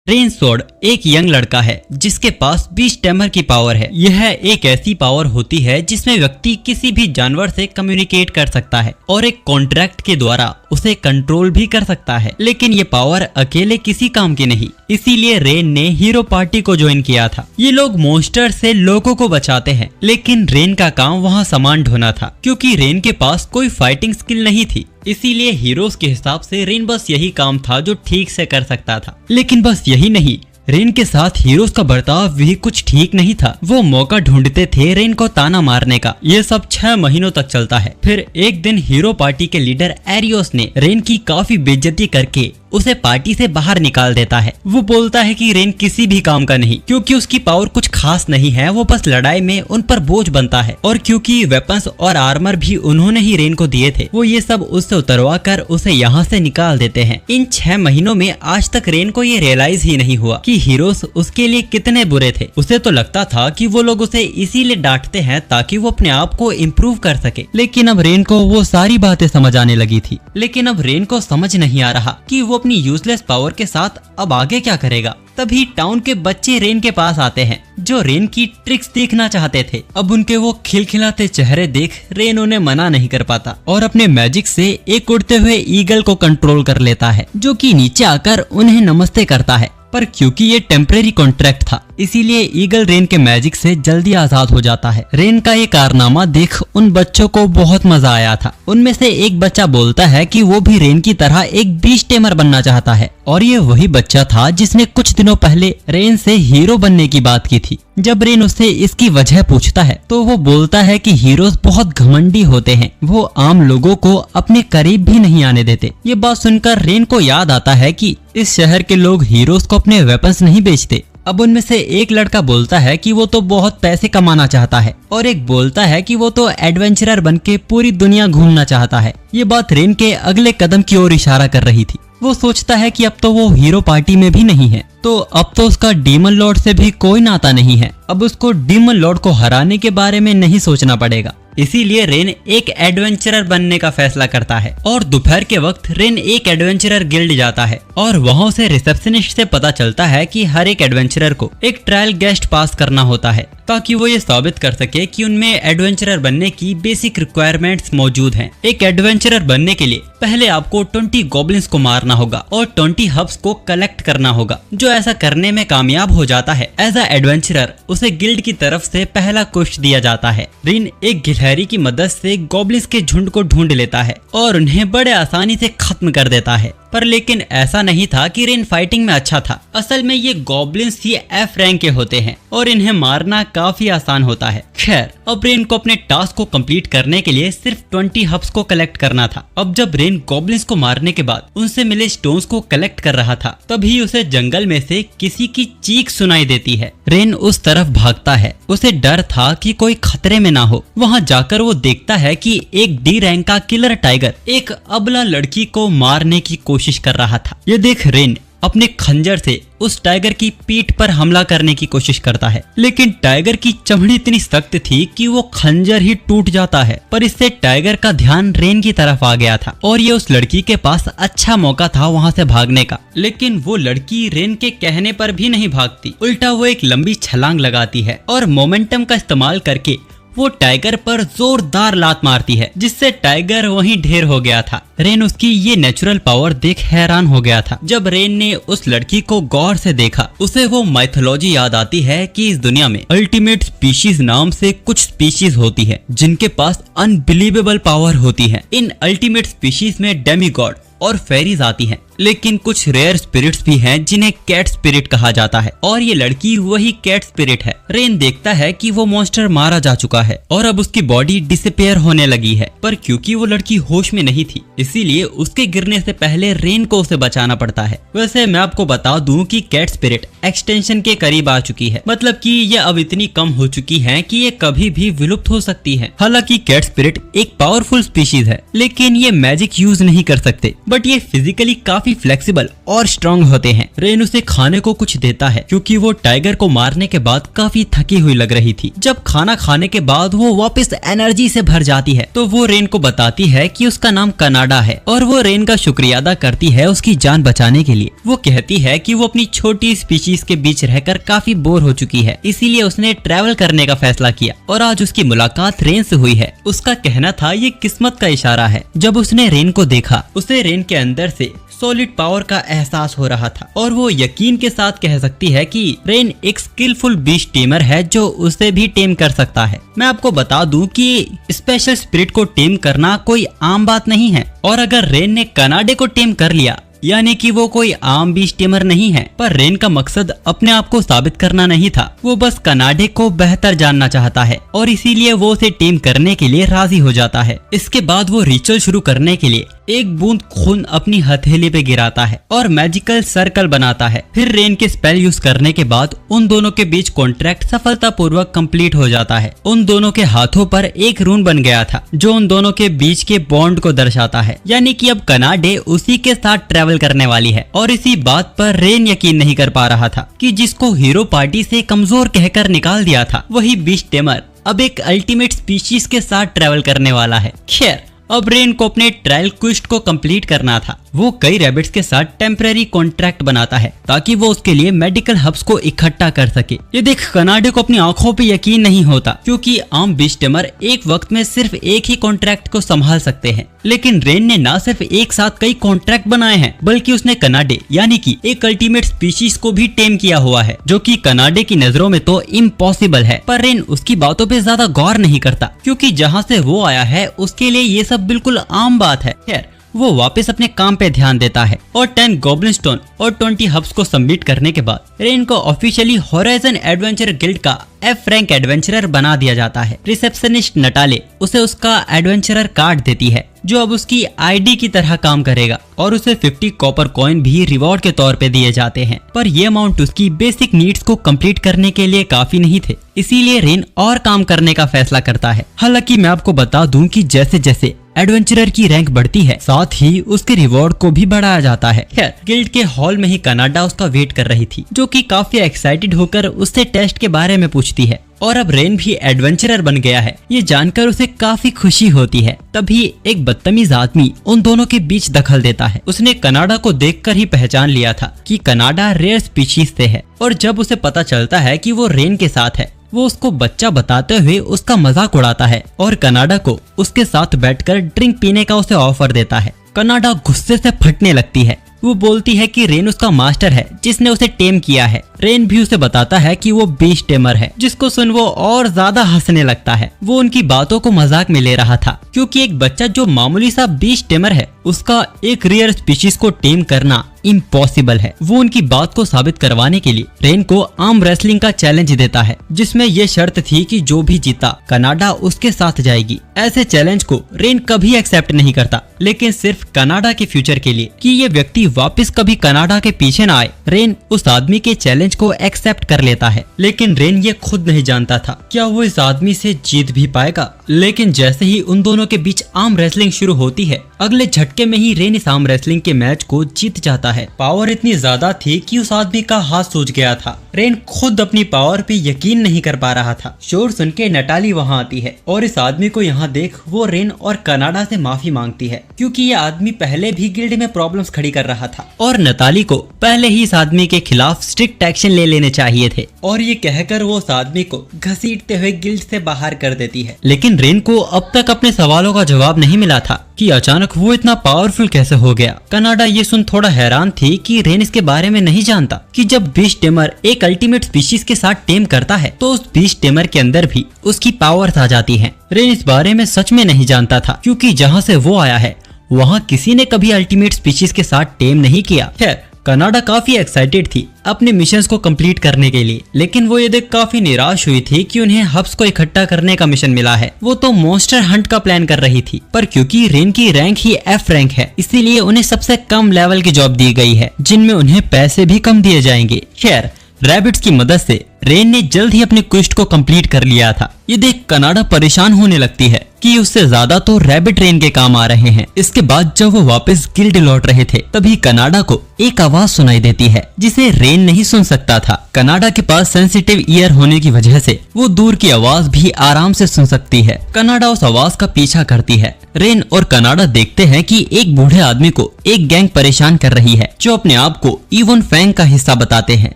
Rain sword एक young लड़का है जिसके पास 20 टैमर की पावर है। यह एक ऐसी पावर होती है जिसमें व्यक्ति किसी भी जानवर से कम्युनिकेट कर सकता है और एक कॉन्ट्रैक्ट के द्वारा उसे कंट्रोल भी कर सकता है। लेकिन ये पावर अकेले किसी काम की नहीं, इसीलिए रेन ने हीरो पार्टी को ज्वाइन किया था। ये लोग मॉन्स्टर से लोगों को बचाते हैं, लेकिन रेन का काम वहाँ सामान ढोना था। क्योंकि रेन के पास कोई फाइटिंग स्किल नहीं थी, इसीलिए हीरोज के हिसाब से रेन बस यही काम था जो ठीक से कर सकता था। लेकिन बस यही नहीं, रेन के साथ हीरोज का बर्ताव भी कुछ ठीक नहीं था। वो मौका ढूंढते थे रेन को ताना मारने का। ये सब 6 महीनों तक चलता है। फिर एक दिन हीरो पार्टी के लीडर एरियोस ने रेन की काफी बेइज्जती करके उसे पार्टी से बाहर निकाल देता है। वो बोलता है कि रेन किसी भी काम का नहीं, क्योंकि उसकी पावर कुछ खास नहीं है, वो बस लड़ाई में उन पर बोझ बनता है। और क्योंकि वेपन्स और आर्मर भी उन्होंने ही रेन को दिए थे, वो ये सब उससे उतरवा कर उसे यहाँ से निकाल देते हैं। इन 6 महीनों में आज तक रेन को ये रियलाइज ही नहीं हुआ कि हीरोज उसके लिए कितने बुरे थे। उसे तो लगता था कि वो लोग उसे इसीलिए डांटते हैं ताकि वो अपने आप को इम्प्रूव कर सके। लेकिन अब रेन को वो सारी बातें समझ आने लगी थी। लेकिन अब रेन को समझ नहीं आ रहा कि वो अपनी यूजलेस पावर के साथ अब आगे क्या करेगा। तभी टाउन के बच्चे रेन के पास आते हैं जो रेन की ट्रिक्स देखना चाहते थे। अब उनके वो खिलखिलाते चेहरे देख रेन उन्हें मना नहीं कर पाता और अपने मैजिक से एक उड़ते हुए ईगल को कंट्रोल कर लेता है, जो कि नीचे आकर उन्हें नमस्ते करता है। पर क्योंकि ये टेम्परेरी कॉन्ट्रैक्ट था, इसीलिए ईगल रेन के मैजिक से जल्दी आजाद हो जाता है। रेन का ये कारनामा देख उन बच्चों को बहुत मजा आया था। उनमें से एक बच्चा बोलता है कि वो भी रेन की तरह एक 20 टेमर बनना चाहता है। और ये वही बच्चा था जिसने कुछ दिनों पहले रेन से हीरो बनने की बात की थी। जब रेन उससे इसकी वजह पूछता है तो वो बोलता है कि हीरोज बहुत घमंडी होते हैं, वो आम लोगों को अपने करीब भी नहीं आने देते। ये बात सुनकर रेन को याद आता है कि इस शहर के लोग हीरोज को अपने वेपन्स नहीं बेचते। अब उनमें से एक लड़का बोलता है कि वो तो बहुत पैसे कमाना चाहता है और एक बोलता है कि वो तो एडवेंचरर बनके पूरी दुनिया घूमना चाहता है। ये बात रेन के अगले कदम की ओर इशारा कर रही थी। वो सोचता है कि अब तो वो हीरो पार्टी में भी नहीं है, तो अब तो उसका डीमन लॉर्ड से भी कोई नाता नहीं है। अब उसको डीमन लॉर्ड को हराने के बारे में नहीं सोचना पड़ेगा। इसीलिए रेन एक एडवेंचरर बनने का फैसला करता है और दोपहर के वक्त रेन एक एडवेंचरर गिल्ड जाता है और वहाँ से रिसेप्शनिस्ट से पता चलता है कि हर एक एडवेंचरर को एक ट्रायल गेस्ट पास करना होता है ताकि वो ये साबित कर सके कि उनमें एडवेंचरर बनने की बेसिक रिक्वायरमेंट्स मौजूद हैं। एक एडवेंचरर बनने के लिए पहले आपको 20 गॉब्लिन्स को मारना होगा और 20 हब्स को कलेक्ट करना होगा। जो ऐसा करने में कामयाब हो जाता है, एज अ एडवेंचरर उसे गिल्ड की तरफ से पहला कुश दिया जाता है। रेन एक गिलहरी की मदद से गॉब्लिन्स के झुंड को ढूंढ लेता है और उन्हें बड़े आसानी से खत्म कर देता है। पर लेकिन ऐसा नहीं था कि रेन फाइटिंग में अच्छा था। असल में ये गॉब्लिन्स ही F रैंक के होते हैं और इन्हें मारना काफी आसान होता है। खैर, अब रेन को अपने टास्क को कंप्लीट करने के लिए सिर्फ 20 हब्स को कलेक्ट करना था। अब जब रेन गॉब्लिन्स को मारने के बाद उनसे मिले स्टोन्स को कलेक्ट कर रहा था, तभी उसे जंगल में से किसी की चीख सुनाई देती है। रेन उस तरफ भागता है। उसे डर था कि कोई खतरे में ना हो। वहाँ जाकर वो देखता है कि एक D रैंक का किलर टाइगर एक अबला लड़की को मारने की कोशिश कर रहा था। ये देख रेन अपने खंजर से उस टाइगर की पीठ पर हमला करने की कोशिश करता है, लेकिन टाइगर की चमड़ी इतनी सख्त थी कि वो खंजर ही टूट जाता है। पर इससे टाइगर का ध्यान रेन की तरफ आ गया था और ये उस लड़की के पास अच्छा मौका था वहाँ से भागने का। लेकिन वो लड़की रेन के कहने पर भी नहीं भागती, उल्टा वो एक लंबी छलांग लगाती है और मोमेंटम का इस्तेमाल करके वो टाइगर पर जोरदार लात मारती है, जिससे टाइगर वहीं ढेर हो गया था। रेन उसकी ये नेचुरल पावर देख हैरान हो गया था। जब रेन ने उस लड़की को गौर से देखा, उसे वो माइथोलॉजी याद आती है कि इस दुनिया में अल्टीमेट स्पीशीज नाम से कुछ स्पीशीज होती है जिनके पास अनबिलीवेबल पावर होती है। इन अल्टीमेट स्पीशीज में डेमीगॉड और फेरीज आती हैं, लेकिन कुछ रेयर स्पिरिट्स भी हैं जिन्हें कैट स्पिरिट कहा जाता है और ये लड़की वही कैट स्पिरिट है। रेन देखता है कि वो मॉन्स्टर मारा जा चुका है और अब उसकी बॉडी डिसअपीयर होने लगी है। पर क्योंकि वो लड़की होश में नहीं थी, इसीलिए उसके गिरने से पहले रेन को उसे बचाना पड़ता है। वैसे मैं आपको बता दूं कि कैट स्पिरिट एक्सटेंशन के करीब आ चुकी है, मतलब कि ये अब इतनी कम हो चुकी है कि ये कभी भी विलुप्त हो सकती है। हालांकि कैट स्पिरिट एक पावरफुल स्पीशीज है, लेकिन ये मैजिक यूज नहीं कर सकते, बट ये फिजिकली काफी काफी फ्लेक्सिबल और स्ट्रांग होते हैं। रेन उसे खाने को कुछ देता है क्योंकि वो टाइगर को मारने के बाद काफी थकी हुई लग रही थी। जब खाना खाने के बाद वो वापस एनर्जी से भर जाती है तो वो रेन को बताती है कि उसका नाम कनाडा है और वो रेन का शुक्रिया अदा करती है उसकी जान बचाने के लिए। वो कहती है कि वो अपनी छोटी स्पीशीज के बीच रहकर काफी बोर हो चुकी है, इसीलिए उसने ट्रैवल करने का फैसला किया और आज उसकी मुलाकात रेन से हुई है। उसका कहना था ये किस्मत का इशारा है। जब उसने रेन को देखा उसे रेन के अंदर से सॉलिड पावर का एहसास हो रहा था और वो यकीन के साथ कह सकती है कि रेन एक स्किलफुल बीस्ट टेमर है जो उसे भी टेम कर सकता है। मैं आपको बता दूं कि स्पेशल स्पिरिट को टेम करना कोई आम बात नहीं है और अगर रेन ने कनाडे को टेम कर लिया यानी कि वो कोई आम बीस्ट टेमर नहीं है। पर रेन का मकसद अपने आप को साबित करना नहीं था, वो बस कनाडे को बेहतर जानना चाहता है और इसीलिए वो उसे टेम करने के लिए राजी हो जाता है। इसके बाद वो रिचुअल शुरू करने के लिए एक बूंद खून अपनी हथेली पे गिराता है और मैजिकल सर्कल बनाता है। फिर रेन के स्पेल यूज करने के बाद उन दोनों के बीच कॉन्ट्रैक्ट सफलतापूर्वक कंप्लीट हो जाता है। उन दोनों के हाथों पर एक रून बन गया था जो उन दोनों के बीच के बॉन्ड को दर्शाता है, यानी कि अब कनाडे उसी के साथ ट्रैवल करने वाली है। और इसी बात पर रेन यकीन नहीं कर पा रहा था कि जिसको हीरो पार्टी से कमजोर कहकर निकाल दिया था वही बीस्ट टेमर अब एक अल्टीमेट स्पीशीज के साथ ट्रैवल करने वाला है। खैर अब रेन को अपने ट्रायल क्वेस्ट को कंप्लीट करना था। वो कई रैबिट्स के साथ टेम्पररी कॉन्ट्रैक्ट बनाता है ताकि वो उसके लिए मेडिकल हब्स को इकट्ठा कर सके। ये देख कनाडे को अपनी आंखों पे यकीन नहीं होता क्योंकि आम बीस्ट टेमर एक वक्त में सिर्फ एक ही कॉन्ट्रैक्ट को संभाल सकते हैं, लेकिन रेन ने न सिर्फ एक साथ कई कॉन्ट्रैक्ट बनाए हैं बल्कि उसने कनाडे यानी कि एक अल्टीमेट स्पीशीज को भी टेम किया हुआ है जो कि कनाडे की नजरों में तो इम्पॉसिबल है। पर रेन उसकी बातों पे ज्यादा गौर नहीं करता क्योंकि जहाँ से वो आया है उसके लिए ये सब बिल्कुल आम बात है। खैर वो वापस अपने काम पे ध्यान देता है और 10 गॉब्लिन स्टोन और 20 हब्स को सबमिट करने के बाद रेन को ऑफिशियली होराइजन एडवेंचर गिल्ड का F रैंक एडवेंचरर बना दिया जाता है। रिसेप्शनिस्ट नटाले उसे उसका एडवेंचरर कार्ड देती है जो अब उसकी आईडी की तरह काम करेगा और उसे 50 कॉपर कॉइन भी रिवॉर्ड के तौर पे दिए जाते हैं। पर ये अमाउंट उसकी बेसिक नीड्स को कंप्लीट करने के लिए काफी नहीं थे, इसीलिए रेन और काम करने का फैसला करता है। हालांकि मैं आपको बता दूं कि जैसे जैसे एडवेंचरर की रैंक बढ़ती है साथ ही उसके रिवॉर्ड को भी बढ़ाया जाता है। खैर गिल्ड के हॉल में ही कनाडा उसका वेट कर रही थी जो कि काफी एक्साइटेड होकर उससे टेस्ट के बारे में पूछती है और अब रेन भी एडवेंचरर बन गया है ये जानकर उसे काफी खुशी होती है। तभी एक बदतमीज आदमी उन दोनों के बीच दखल देता है। उसने कनाडा को देखकर ही पहचान लिया था कि कनाडा रेयर स्पीशीज से है और जब उसे पता चलता है कि वो रेन के साथ है वो उसको बच्चा बताते हुए उसका मजाक उड़ाता है और कनाडा को उसके साथ बैठकर ड्रिंक पीने का उसे ऑफर देता है। कनाडा गुस्से से फटने लगती है। वो बोलती है कि रेन उसका मास्टर है जिसने उसे टेम किया है। रेन भी उसे बताता है कि वो बीस्ट टेमर है, जिसको सुन वो और ज्यादा हंसने लगता है। वो उनकी बातों को मजाक में ले रहा था क्योंकि एक बच्चा जो मामूली सा बीस्ट टेमर है उसका एक रेयर स्पीशीज को टेम करना इम्पॉसिबल है। वो उनकी बात को साबित करवाने के लिए रेन को आर्म रेसलिंग का चैलेंज देता है जिसमें ये शर्त थी कि जो भी जीता कनाडा उसके साथ जाएगी। ऐसे चैलेंज को रेन कभी एक्सेप्ट नहीं करता लेकिन सिर्फ कनाडा के फ्यूचर के लिए कि ये व्यक्ति वापस कभी कनाडा के पीछे न आए। रेन उस आदमी के चैलेंज को एक्सेप्ट कर लेता है लेकिन रेन ये खुद नहीं जानता था क्या वो इस आदमी से जीत भी पाएगा। लेकिन जैसे ही उन दोनों के बीच आर्म रेसलिंग शुरू होती है अगले झटके में ही रेन इस आर्म रेसलिंग के मैच को जीत जाता है। पावर इतनी ज्यादा थी कि उस आदमी का हाथ सूज गया था। रेन खुद अपनी पावर पे यकीन नहीं कर पा रहा था। शोर सुन के नटाली वहाँ आती है और इस आदमी को यहाँ देख वो रेन और कनाडा से माफी मांगती है क्योंकि ये आदमी पहले भी गिल्ड में प्रॉब्लम्स खड़ी कर रहा था और नताली को पहले ही इस आदमी के खिलाफ स्ट्रिक्ट एक्शन ले लेने चाहिए थे। और ये कहकर वो उस आदमी को घसीटते हुए गिल्ड से बाहर कर देती है। लेकिन रेन को अब तक अपने सवालों का जवाब नहीं मिला था कि अचानक वो इतना पावरफुल कैसे हो गया। कनाडा ये सुन थोड़ा हैरान थी कि रेन इसके बारे में नहीं जानता कि जब बीस्ट टेमर एक अल्टीमेट स्पीशीज के साथ टेम करता है तो उस बीस्ट टेमर के अंदर भी उसकी पावर्स आ जाती हैं। रेन इस बारे में सच में नहीं जानता था क्योंकि जहाँ से वो आया है वहाँ किसी ने कभी अल्टीमेट स्पीशीज के साथ टेम नहीं किया। खैर कनाडा काफी एक्साइटेड थी अपने मिशंस को कंप्लीट करने के लिए, लेकिन वो ये देख काफी निराश हुई थी कि उन्हें हब्स को इकट्ठा करने का मिशन मिला है। वो तो मॉन्स्टर हंट का प्लान कर रही थी पर क्योंकि रेन की रैंक ही F रैंक है इसीलिए उन्हें सबसे कम लेवल की जॉब दी गई है जिनमें उन्हें पैसे भी कम दिए जाएंगे। खैर रैबिट्स की मदद से रेन ने जल्द ही अपने क्वेस्ट को कंप्लीट कर लिया था। ये देख कनाडा परेशान होने लगती है कि उससे ज्यादा तो रैबिट रेन के काम आ रहे हैं। इसके बाद जब वो वापस गिल्ड लौट रहे थे तभी कनाडा को एक आवाज सुनाई देती है जिसे रेन नहीं सुन सकता था। कनाडा के पास सेंसिटिव ईयर होने की वजह से वो दूर की आवाज भी आराम से सुन सकती है। कनाडा उस आवाज का पीछा करती है। रेन और कनाडा देखते हैं कि एक बूढ़े आदमी को एक गैंग परेशान कर रही है जो अपने आप को इवन फैंग का हिस्सा बताते हैं।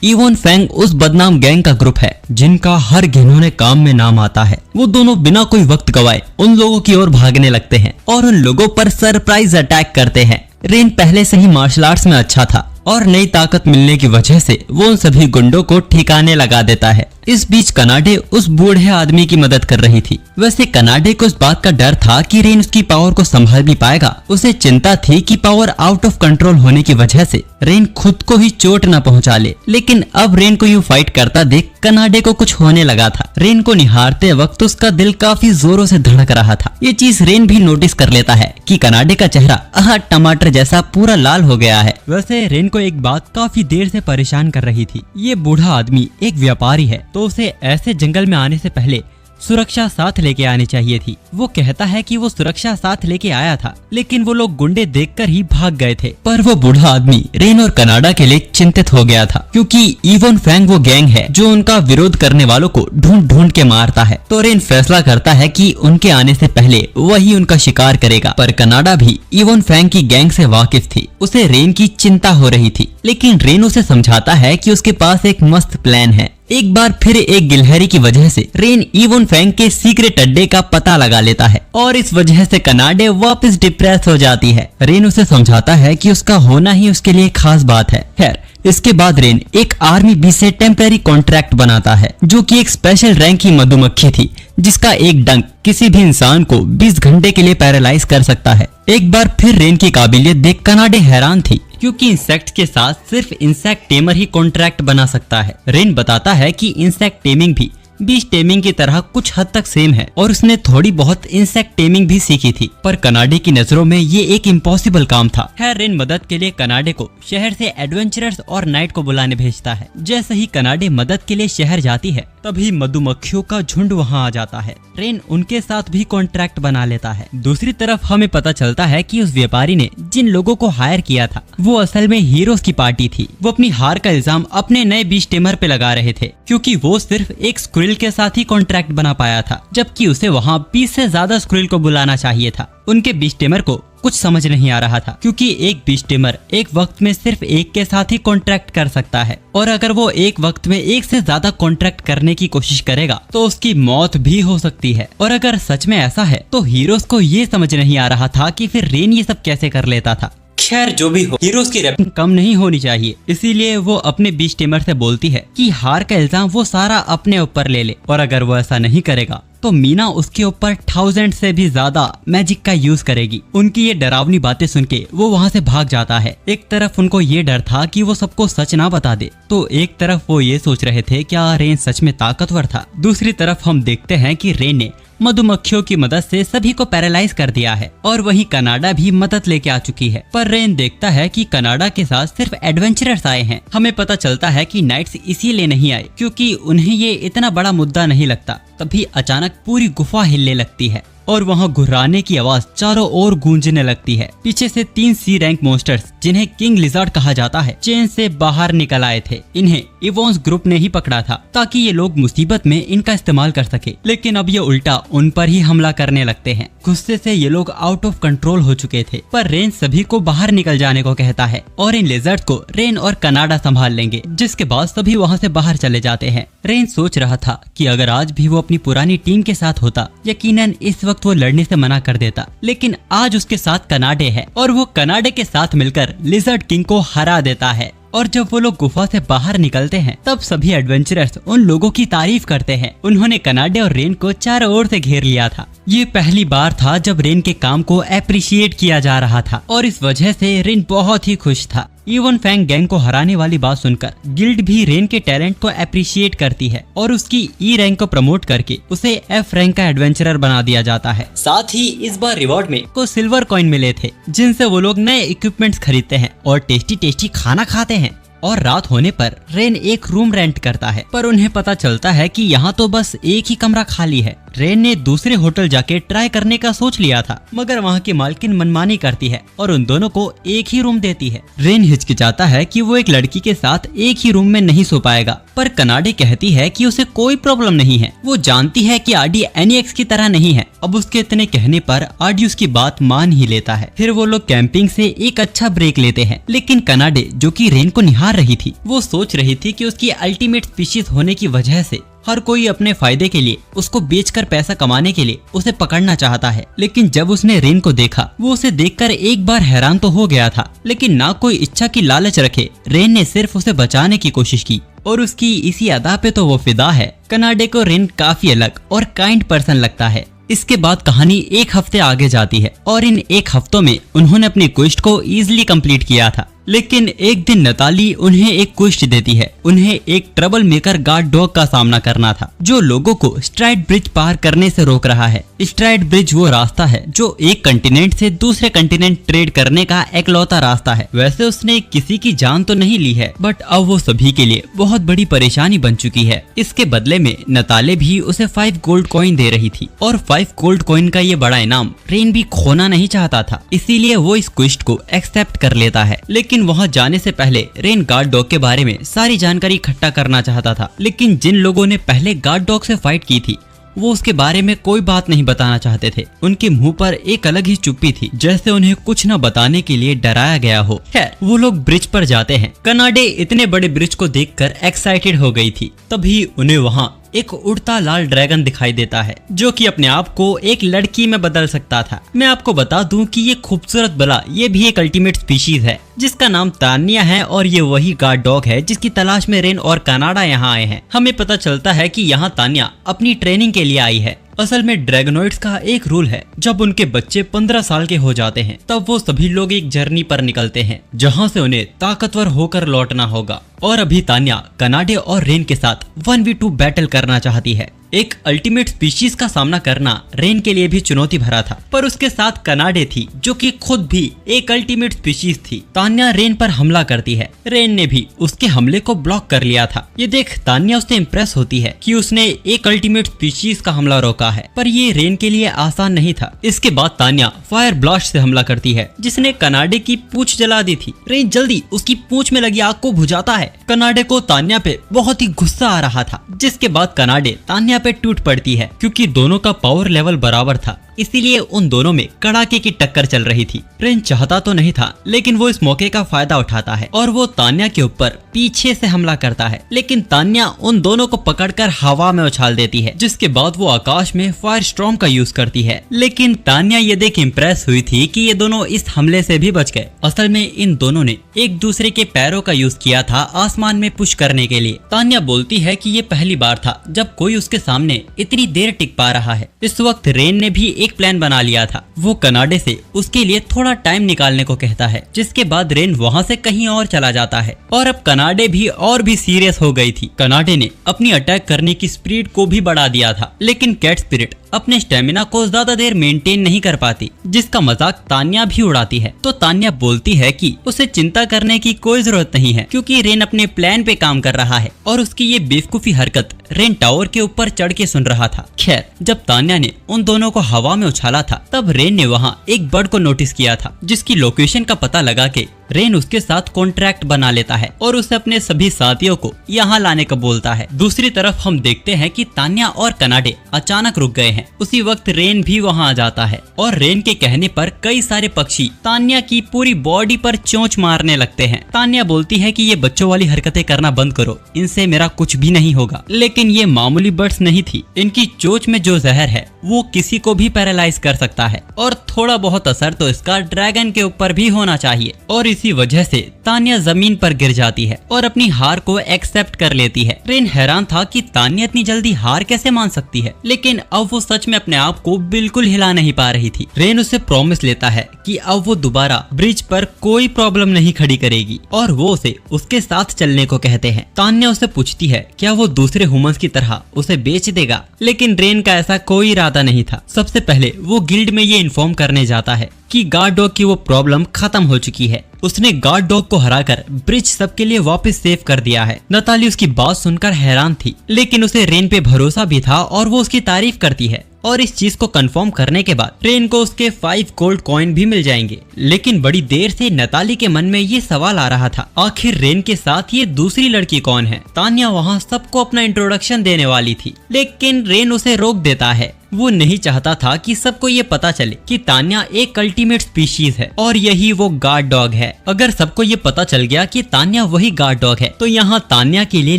इवन फैंग उस बदनाम गैंग का ग्रुप है जिनका हर घिनौने काम में नाम आता है। वो दोनों बिना कोई वक्त गवाए उन लोगों की ओर भागने लगते हैं और उन लोगों पर सरप्राइज अटैक करते हैं। रेन पहले से ही मार्शल आर्ट्स में अच्छा था और नई ताकत मिलने की वजह से वो उन सभी गुंडों को ठिकाने लगा देता है। इस बीच कनाडे उस बूढ़े आदमी की मदद कर रही थी। वैसे कनाडे को इस बात का डर था कि रेन उसकी पावर को संभाल भी पाएगा। उसे चिंता थी कि पावर आउट ऑफ कंट्रोल होने की वजह से रेन खुद को ही चोट न पहुंचा ले। लेकिन अब रेन को यूं फाइट करता देख कनाडे को कुछ होने लगा था। रेन को निहारते वक्त उसका दिल काफी जोरों से धड़क रहा था। ये चीज रेन भी नोटिस कर लेता है कि कनाडे का चेहरा टमाटर जैसा पूरा लाल हो गया है। वैसे रेन को एक बात काफी देर से परेशान कर रही थी। ये बूढ़ा आदमी एक व्यापारी है तो उसे ऐसे जंगल में आने से पहले सुरक्षा साथ लेके आनी चाहिए थी। वो कहता है कि वो सुरक्षा साथ लेके आया था लेकिन वो लोग गुंडे देखकर ही भाग गए थे। पर वो बूढ़ा आदमी रेन और कनाडा के लिए चिंतित हो गया था क्योंकि इवन फैंग वो गैंग है जो उनका विरोध करने वालों को ढूंढ ढूंढ के मारता है। तो रेन फैसला करता है कि उनके आने से पहले वही उनका शिकार करेगा। पर कनाडा भी इवन फैंग की गैंग से वाकिफ थी। उसे रेन की चिंता हो रही थी लेकिन रेन उसे समझाता है कि उसके पास एक मस्त प्लान है। एक बार फिर एक गिलहरी की वजह से रेन इवन फैंग के सीक्रेट अड्डे का पता लगा लेता है और इस वजह से कनाडे वापस डिप्रेस हो जाती है। रेन उसे समझाता है कि उसका होना ही उसके लिए खास बात है। खैर इसके बाद रेन एक आर्मी बी से टेम्पररी कॉन्ट्रैक्ट बनाता है जो कि एक स्पेशल रैंक की मधुमक्खी थी जिसका एक डंक किसी भी इंसान को 20 घंटे के लिए पैरालाइज कर सकता है। एक बार फिर रेन की काबिलियत देख कनाडे हैरान थी क्योंकि इंसेक्ट के साथ सिर्फ इंसेक्ट टेमर ही कॉन्ट्रैक्ट बना सकता है। रेन बताता है कि इंसेक्ट टेमिंग भी बीच टेमिंग की तरह कुछ हद तक सेम है और उसने थोड़ी बहुत इंसेक्ट टेमिंग भी सीखी थी। पर कनाडे की नजरों में ये एक इम्पॉसिबल काम था। खैर रेन मदद के लिए कनाडे को शहर से एडवेंचरर्स और नाइट को बुलाने भेजता है। जैसे ही कनाडे मदद के लिए शहर जाती है तभी मधुमक्खियों का झुंड वहाँ आ जाता है। रेन उनके साथ भी कॉन्ट्रैक्ट बना लेता है। दूसरी तरफ हमें पता चलता है कि उस व्यापारी ने जिन लोगों को हायर किया था वो असल में हीरोज की पार्टी थी। वो अपनी हार का इल्जाम अपने नए बीच टेमर पे लगा रहे थे क्योंकि वो सिर्फ एक स्क्विरल के साथ ही कॉन्ट्रैक्ट बना पाया था जबकि उसे वहाँ 20 से ज्यादा स्क्विरल को बुलाना चाहिए था। उनके बीच टेमर को कुछ समझ नहीं आ रहा था क्योंकि एक बीच टेमर एक वक्त में सिर्फ एक के साथ ही कॉन्ट्रैक्ट कर सकता है और अगर वो एक वक्त में एक से ज्यादा कॉन्ट्रैक्ट करने की कोशिश करेगा तो उसकी मौत भी हो सकती है। और अगर सच में ऐसा है तो हीरोज को ये समझ नहीं आ रहा था कि फिर रेन ये सब कैसे कर लेता था। खैर जो भी हो हीरोज की रेटिंग कम नहीं होनी चाहिए इसीलिए वो अपने बीच टेमर से बोलती है कि हार का इल्जाम वो सारा अपने ऊपर ले ले और अगर वो ऐसा नहीं करेगा तो मीना उसके ऊपर 1000 से भी ज्यादा मैजिक का यूज करेगी। उनकी ये डरावनी बातें सुन के वो वहाँ से भाग जाता है। एक तरफ उनको ये डर था कि वो सबको सच ना बता दे तो एक तरफ वो ये सोच रहे थे क्या रेन सच में ताकतवर था। दूसरी तरफ हम देखते हैं कि रेन ने मधुमक्खियों की मदद से सभी को पैरालाइज कर दिया है और वहीं कनाडा भी मदद लेके आ चुकी है। पर रेन देखता है कि कनाडा के साथ सिर्फ एडवेंचरर्स आए हैं। हमें पता चलता है कि नाइट्स इसीलिए नहीं आए क्योंकि उन्हें ये इतना बड़ा मुद्दा नहीं लगता। तभी अचानक पूरी गुफा हिलने लगती है और वहाँ घुर्राने की आवाज चारों ओर गूंजने लगती है। पीछे से 3 सी रैंक मॉन्स्टर्स जिन्हें किंग लिजर्ड कहा जाता है चेन से बाहर निकल आए थे। इन्हें इवोन्स ग्रुप ने ही पकड़ा था ताकि ये लोग मुसीबत में इनका इस्तेमाल कर सके लेकिन अब ये उल्टा उन पर ही हमला करने लगते हैं। गुस्से से ये लोग आउट ऑफ कंट्रोल हो चुके थे पर रेन सभी को बाहर निकल जाने को कहता है और इन लिजर्ड्स को रेन और कनाडा संभाल लेंगे जिसके बाद सभी वहाँ से बाहर चले जाते हैं। रेन सोच रहा था कि अगर आज भी वो अपनी पुरानी टीम के साथ होता यकीनन इस वक्त वो लड़ने से मना कर देता लेकिन आज उसके साथ कनाडे है और वो कनाडे के साथ मिलकर लिजर्ड किंग को हरा देता है। और जब वो लोग गुफा से बाहर निकलते हैं तब सभी एडवेंचरर्स उन लोगों की तारीफ करते हैं। उन्होंने कनाडे और रेन को चारों ओर से घेर लिया था। ये पहली बार था जब रेन के काम को एप्रिशिएट किया जा रहा था और इस वजह से रेन बहुत ही खुश था। इवन फैंग गैंग को हराने वाली बात सुनकर गिल्ड भी रेन के टैलेंट को एप्रिशिएट करती है और उसकी ई रैंक को प्रमोट करके उसे एफ रैंक का एडवेंचरर बना दिया जाता है। साथ ही इस बार रिवॉर्ड में को सिल्वर कॉइन मिले थे जिनसे वो लोग नए इक्विपमेंट्स खरीदते हैं और टेस्टी खाना खाते हैं। और रात होने पर रेन एक रूम रेंट करता है पर उन्हें पता चलता है कि यहाँ तो बस एक ही कमरा खाली है रेन ने दूसरे होटल जाके ट्राई करने का सोच लिया था, मगर वहाँ की मालकिन मनमानी करती है और उन दोनों को एक ही रूम देती है। रेन हिचकिचाता है कि वो एक लड़की के साथ एक ही रूम में नहीं सो पाएगा, पर कनाडे कहती है कि उसे कोई प्रॉब्लम नहीं है। वो जानती है कि आरडी एनीएक्स की तरह नहीं है। अब उसके इतने कहने पर आरडी उसकी बात मान ही लेता है। फिर वो लोग कैंपिंग से एक अच्छा ब्रेक लेते हैं, लेकिन कनाडे जो कि रेन को निहार रही थी, वो सोच रही थी कि उसकी अल्टीमेट स्पीशीज होने की वजह से हर कोई अपने फायदे के लिए, उसको बेचकर पैसा कमाने के लिए उसे पकड़ना चाहता है। लेकिन जब उसने रेन को देखा, वो उसे देखकर एक बार हैरान तो हो गया था, लेकिन ना कोई इच्छा की लालच रखे रेन ने सिर्फ उसे बचाने की कोशिश की और उसकी इसी अदा पे तो वो फिदा है। कनाडे को रेन काफी अलग और काइंड पर्सन लगता है। इसके बाद कहानी एक हफ्ते आगे जाती है और इन एक हफ्तों में उन्होंने अपनी क्वेस्ट को इजीली कंप्लीट किया था। लेकिन एक दिन नताली उन्हें एक क्वेस्ट देती है। उन्हें एक ट्रबल मेकर गार्ड डॉग का सामना करना था, जो लोगों को स्ट्राइड ब्रिज पार करने से रोक रहा है। स्ट्राइड ब्रिज वो रास्ता है जो एक कंटिनेंट से दूसरे कंटिनेंट ट्रेड करने का एकलौता रास्ता है। वैसे उसने किसी की जान तो नहीं ली है, बट अब वो सभी के लिए बहुत बड़ी परेशानी बन चुकी है। इसके बदले में नताले भी उसे 5 गोल्ड कॉइन दे रही थी और 5 गोल्ड कॉइन का ये बड़ा इनाम रेन भी खोना नहीं चाहता था, इसीलिए वो इस क्वेस्ट को एक्सेप्ट कर लेता है। लेकिन वहां जाने से पहले रेन गार्ड डॉग के बारे में सारी जानकारी इकट्ठा करना चाहता था, लेकिन जिन लोगों ने पहले गार्ड डॉग से फाइट की थी वो उसके बारे में कोई बात नहीं बताना चाहते थे। उनके मुंह पर एक अलग ही चुप्पी थी, जैसे उन्हें कुछ न बताने के लिए डराया गया हो। खैर, वो लोग ब्रिज पर जाते हैं। कनाडे इतने बड़े ब्रिज को देखकर एक्साइटेड हो गई थी। तभी उन्हें वहां एक उड़ता लाल ड्रैगन दिखाई देता है, जो कि अपने आप को एक लड़की में बदल सकता था। मैं आपको बता दूं कि ये खूबसूरत बला ये भी एक अल्टीमेट स्पीशीज है, जिसका नाम तान्या है और ये वही गार्ड डॉग है जिसकी तलाश में रेन और कनाडा यहाँ आए हैं। हमें पता चलता है कि यहाँ तान्या अपनी ट्रेनिंग के लिए आई है। असल में ड्रैगनॉइड्स का एक रूल है, जब उनके बच्चे 15 साल के हो जाते हैं तब वो सभी लोग एक जर्नी पर निकलते हैं, जहाँ से उन्हें ताकतवर होकर लौटना होगा। और अभी तान्या कनाडे और रेन के साथ 1v2 बैटल करना चाहती है। एक अल्टीमेट स्पीशीज का सामना करना रेन के लिए भी चुनौती भरा था, पर उसके साथ कनाडे थी जो कि खुद भी एक अल्टीमेट स्पीशीज थी। तान्या रेन पर हमला करती है। रेन ने भी उसके हमले को ब्लॉक कर लिया था। ये देख तान्या उससे इम्प्रेस होती है कि उसने एक अल्टीमेट स्पीशीज का हमला रोका है, पर ये रेन के लिए आसान नहीं था। इसके बाद तान्या फायर ब्लास्ट से हमला करती है, जिसने कनाडे की पूंछ जला दी थी। रेन जल्दी उसकी पूंछ में लगी आग को बुझाता है। कनाडे को तान्या पे बहुत ही गुस्सा आ रहा था, जिसके बाद कनाडे तान्या पे टूट पड़ती है। क्योंकि दोनों का पावर लेवल बराबर था, इसीलिए उन दोनों में कड़ाके की टक्कर चल रही थी। रेन चाहता तो नहीं था, लेकिन वो इस मौके का फायदा उठाता है और वो तान्या के ऊपर पीछे से हमला करता है। लेकिन तान्या उन दोनों को पकड़कर हवा में उछाल देती है, जिसके बाद वो आकाश में फायर स्टॉर्म का यूज करती है। लेकिन तान्या ये देख इम्प्रेस हुई थी कि ये दोनों इस हमले से भी बच गए। असल में इन दोनों ने एक दूसरे के पैरों का यूज किया था आसमान में पुश करने के लिए। तान्या बोलती है कि ये पहली बार था जब कोई उसके सामने इतनी देर टिक पा रहा है। इस वक्त रेन ने भी एक प्लान बना लिया था। वो कनाडे से उसके लिए थोड़ा टाइम निकालने को कहता है, जिसके बाद रेन वहाँ से कहीं और चला जाता है। और अब कनाडे भी और भी सीरियस हो गई थी। कनाडे ने अपनी अटैक करने की स्पीड को भी बढ़ा दिया था, लेकिन कैट स्पिरिट अपने स्टेमिना को ज्यादा देर मेंटेन नहीं कर पाती, जिसका मजाक तान्या भी उड़ाती है। तो तान्या बोलती है कि उसे चिंता करने की कोई जरूरत नहीं है, क्योंकि रेन अपने प्लान पे काम कर रहा है। और उसकी ये बेवकूफी हरकत रेन टावर के ऊपर चढ़ के सुन रहा था। खैर, जब तान्या ने उन दोनों को हवा में उछाला था, तब रेन ने वहाँ एक बर्ड को नोटिस किया था, जिसकी लोकेशन का पता लगा के रेन उसके साथ कॉन्ट्रैक्ट बना लेता है और उसे अपने सभी साथियों को यहाँ लाने का बोलता है। दूसरी तरफ हम देखते हैं कि तान्या और कनाडे अचानक रुक गए हैं। उसी वक्त रेन भी वहाँ आ जाता है और रेन के कहने पर कई सारे पक्षी तान्या की पूरी बॉडी पर चोंच मारने लगते हैं। तान्या बोलती है कि ये बच्चों वाली हरकतें करना बंद करो, इनसे मेरा कुछ भी नहीं होगा। लेकिन ये मामूली बर्ड्स नहीं थी। इनकी चोंच में जो जहर है वो किसी को भी पैरालाइज कर सकता है, और थोड़ा बहुत असर तो इसका ड्रैगन के ऊपर भी होना चाहिए। और इसी वजह से तान्या जमीन पर गिर जाती है और अपनी हार को एक्सेप्ट कर लेती है। रेन हैरान था कि तान्या इतनी जल्दी हार कैसे मान सकती है, लेकिन अब वो सच में अपने आप को बिल्कुल हिला नहीं पा रही थी। रेन उसे प्रॉमिस लेता है कि अब वो दोबारा ब्रिज पर कोई प्रॉब्लम नहीं खड़ी करेगी, और वो उसे उसके साथ चलने को कहते हैं। तान्या उसे पूछती है क्या वो दूसरे ह्यूमंस की तरह उसे बेच देगा, लेकिन रेन का ऐसा कोई इरादा नहीं था। सबसे पहले वो गिल्ड में ये इन्फॉर्म करने जाता है कि गार्ड डॉग की वो प्रॉब्लम खत्म हो चुकी है। उसने गार्ड डॉग को हराकर ब्रिज सबके लिए वापस सेव कर दिया है। नताली उसकी बात सुनकर हैरान थी, लेकिन उसे रेन पे भरोसा भी था और वो उसकी तारीफ करती है। और इस चीज को कंफर्म करने के बाद रेन को उसके 5 गोल्ड कॉइन भी मिल जाएंगे। लेकिन बड़ी देर से नताली के मन में ये सवाल आ रहा था, आखिर रेन के साथ ये दूसरी लड़की कौन है। तान्या वहाँ सबको अपना इंट्रोडक्शन देने वाली थी, लेकिन रेन उसे रोक देता है। वो नहीं चाहता था कि सबको ये पता चले कि तान्या एक अल्टीमेट स्पीशीज है और यही वो गार्ड डॉग है। अगर सबको ये पता चल गया कि तान्या वही गार्ड डॉग है तो यहाँ तान्या के लिए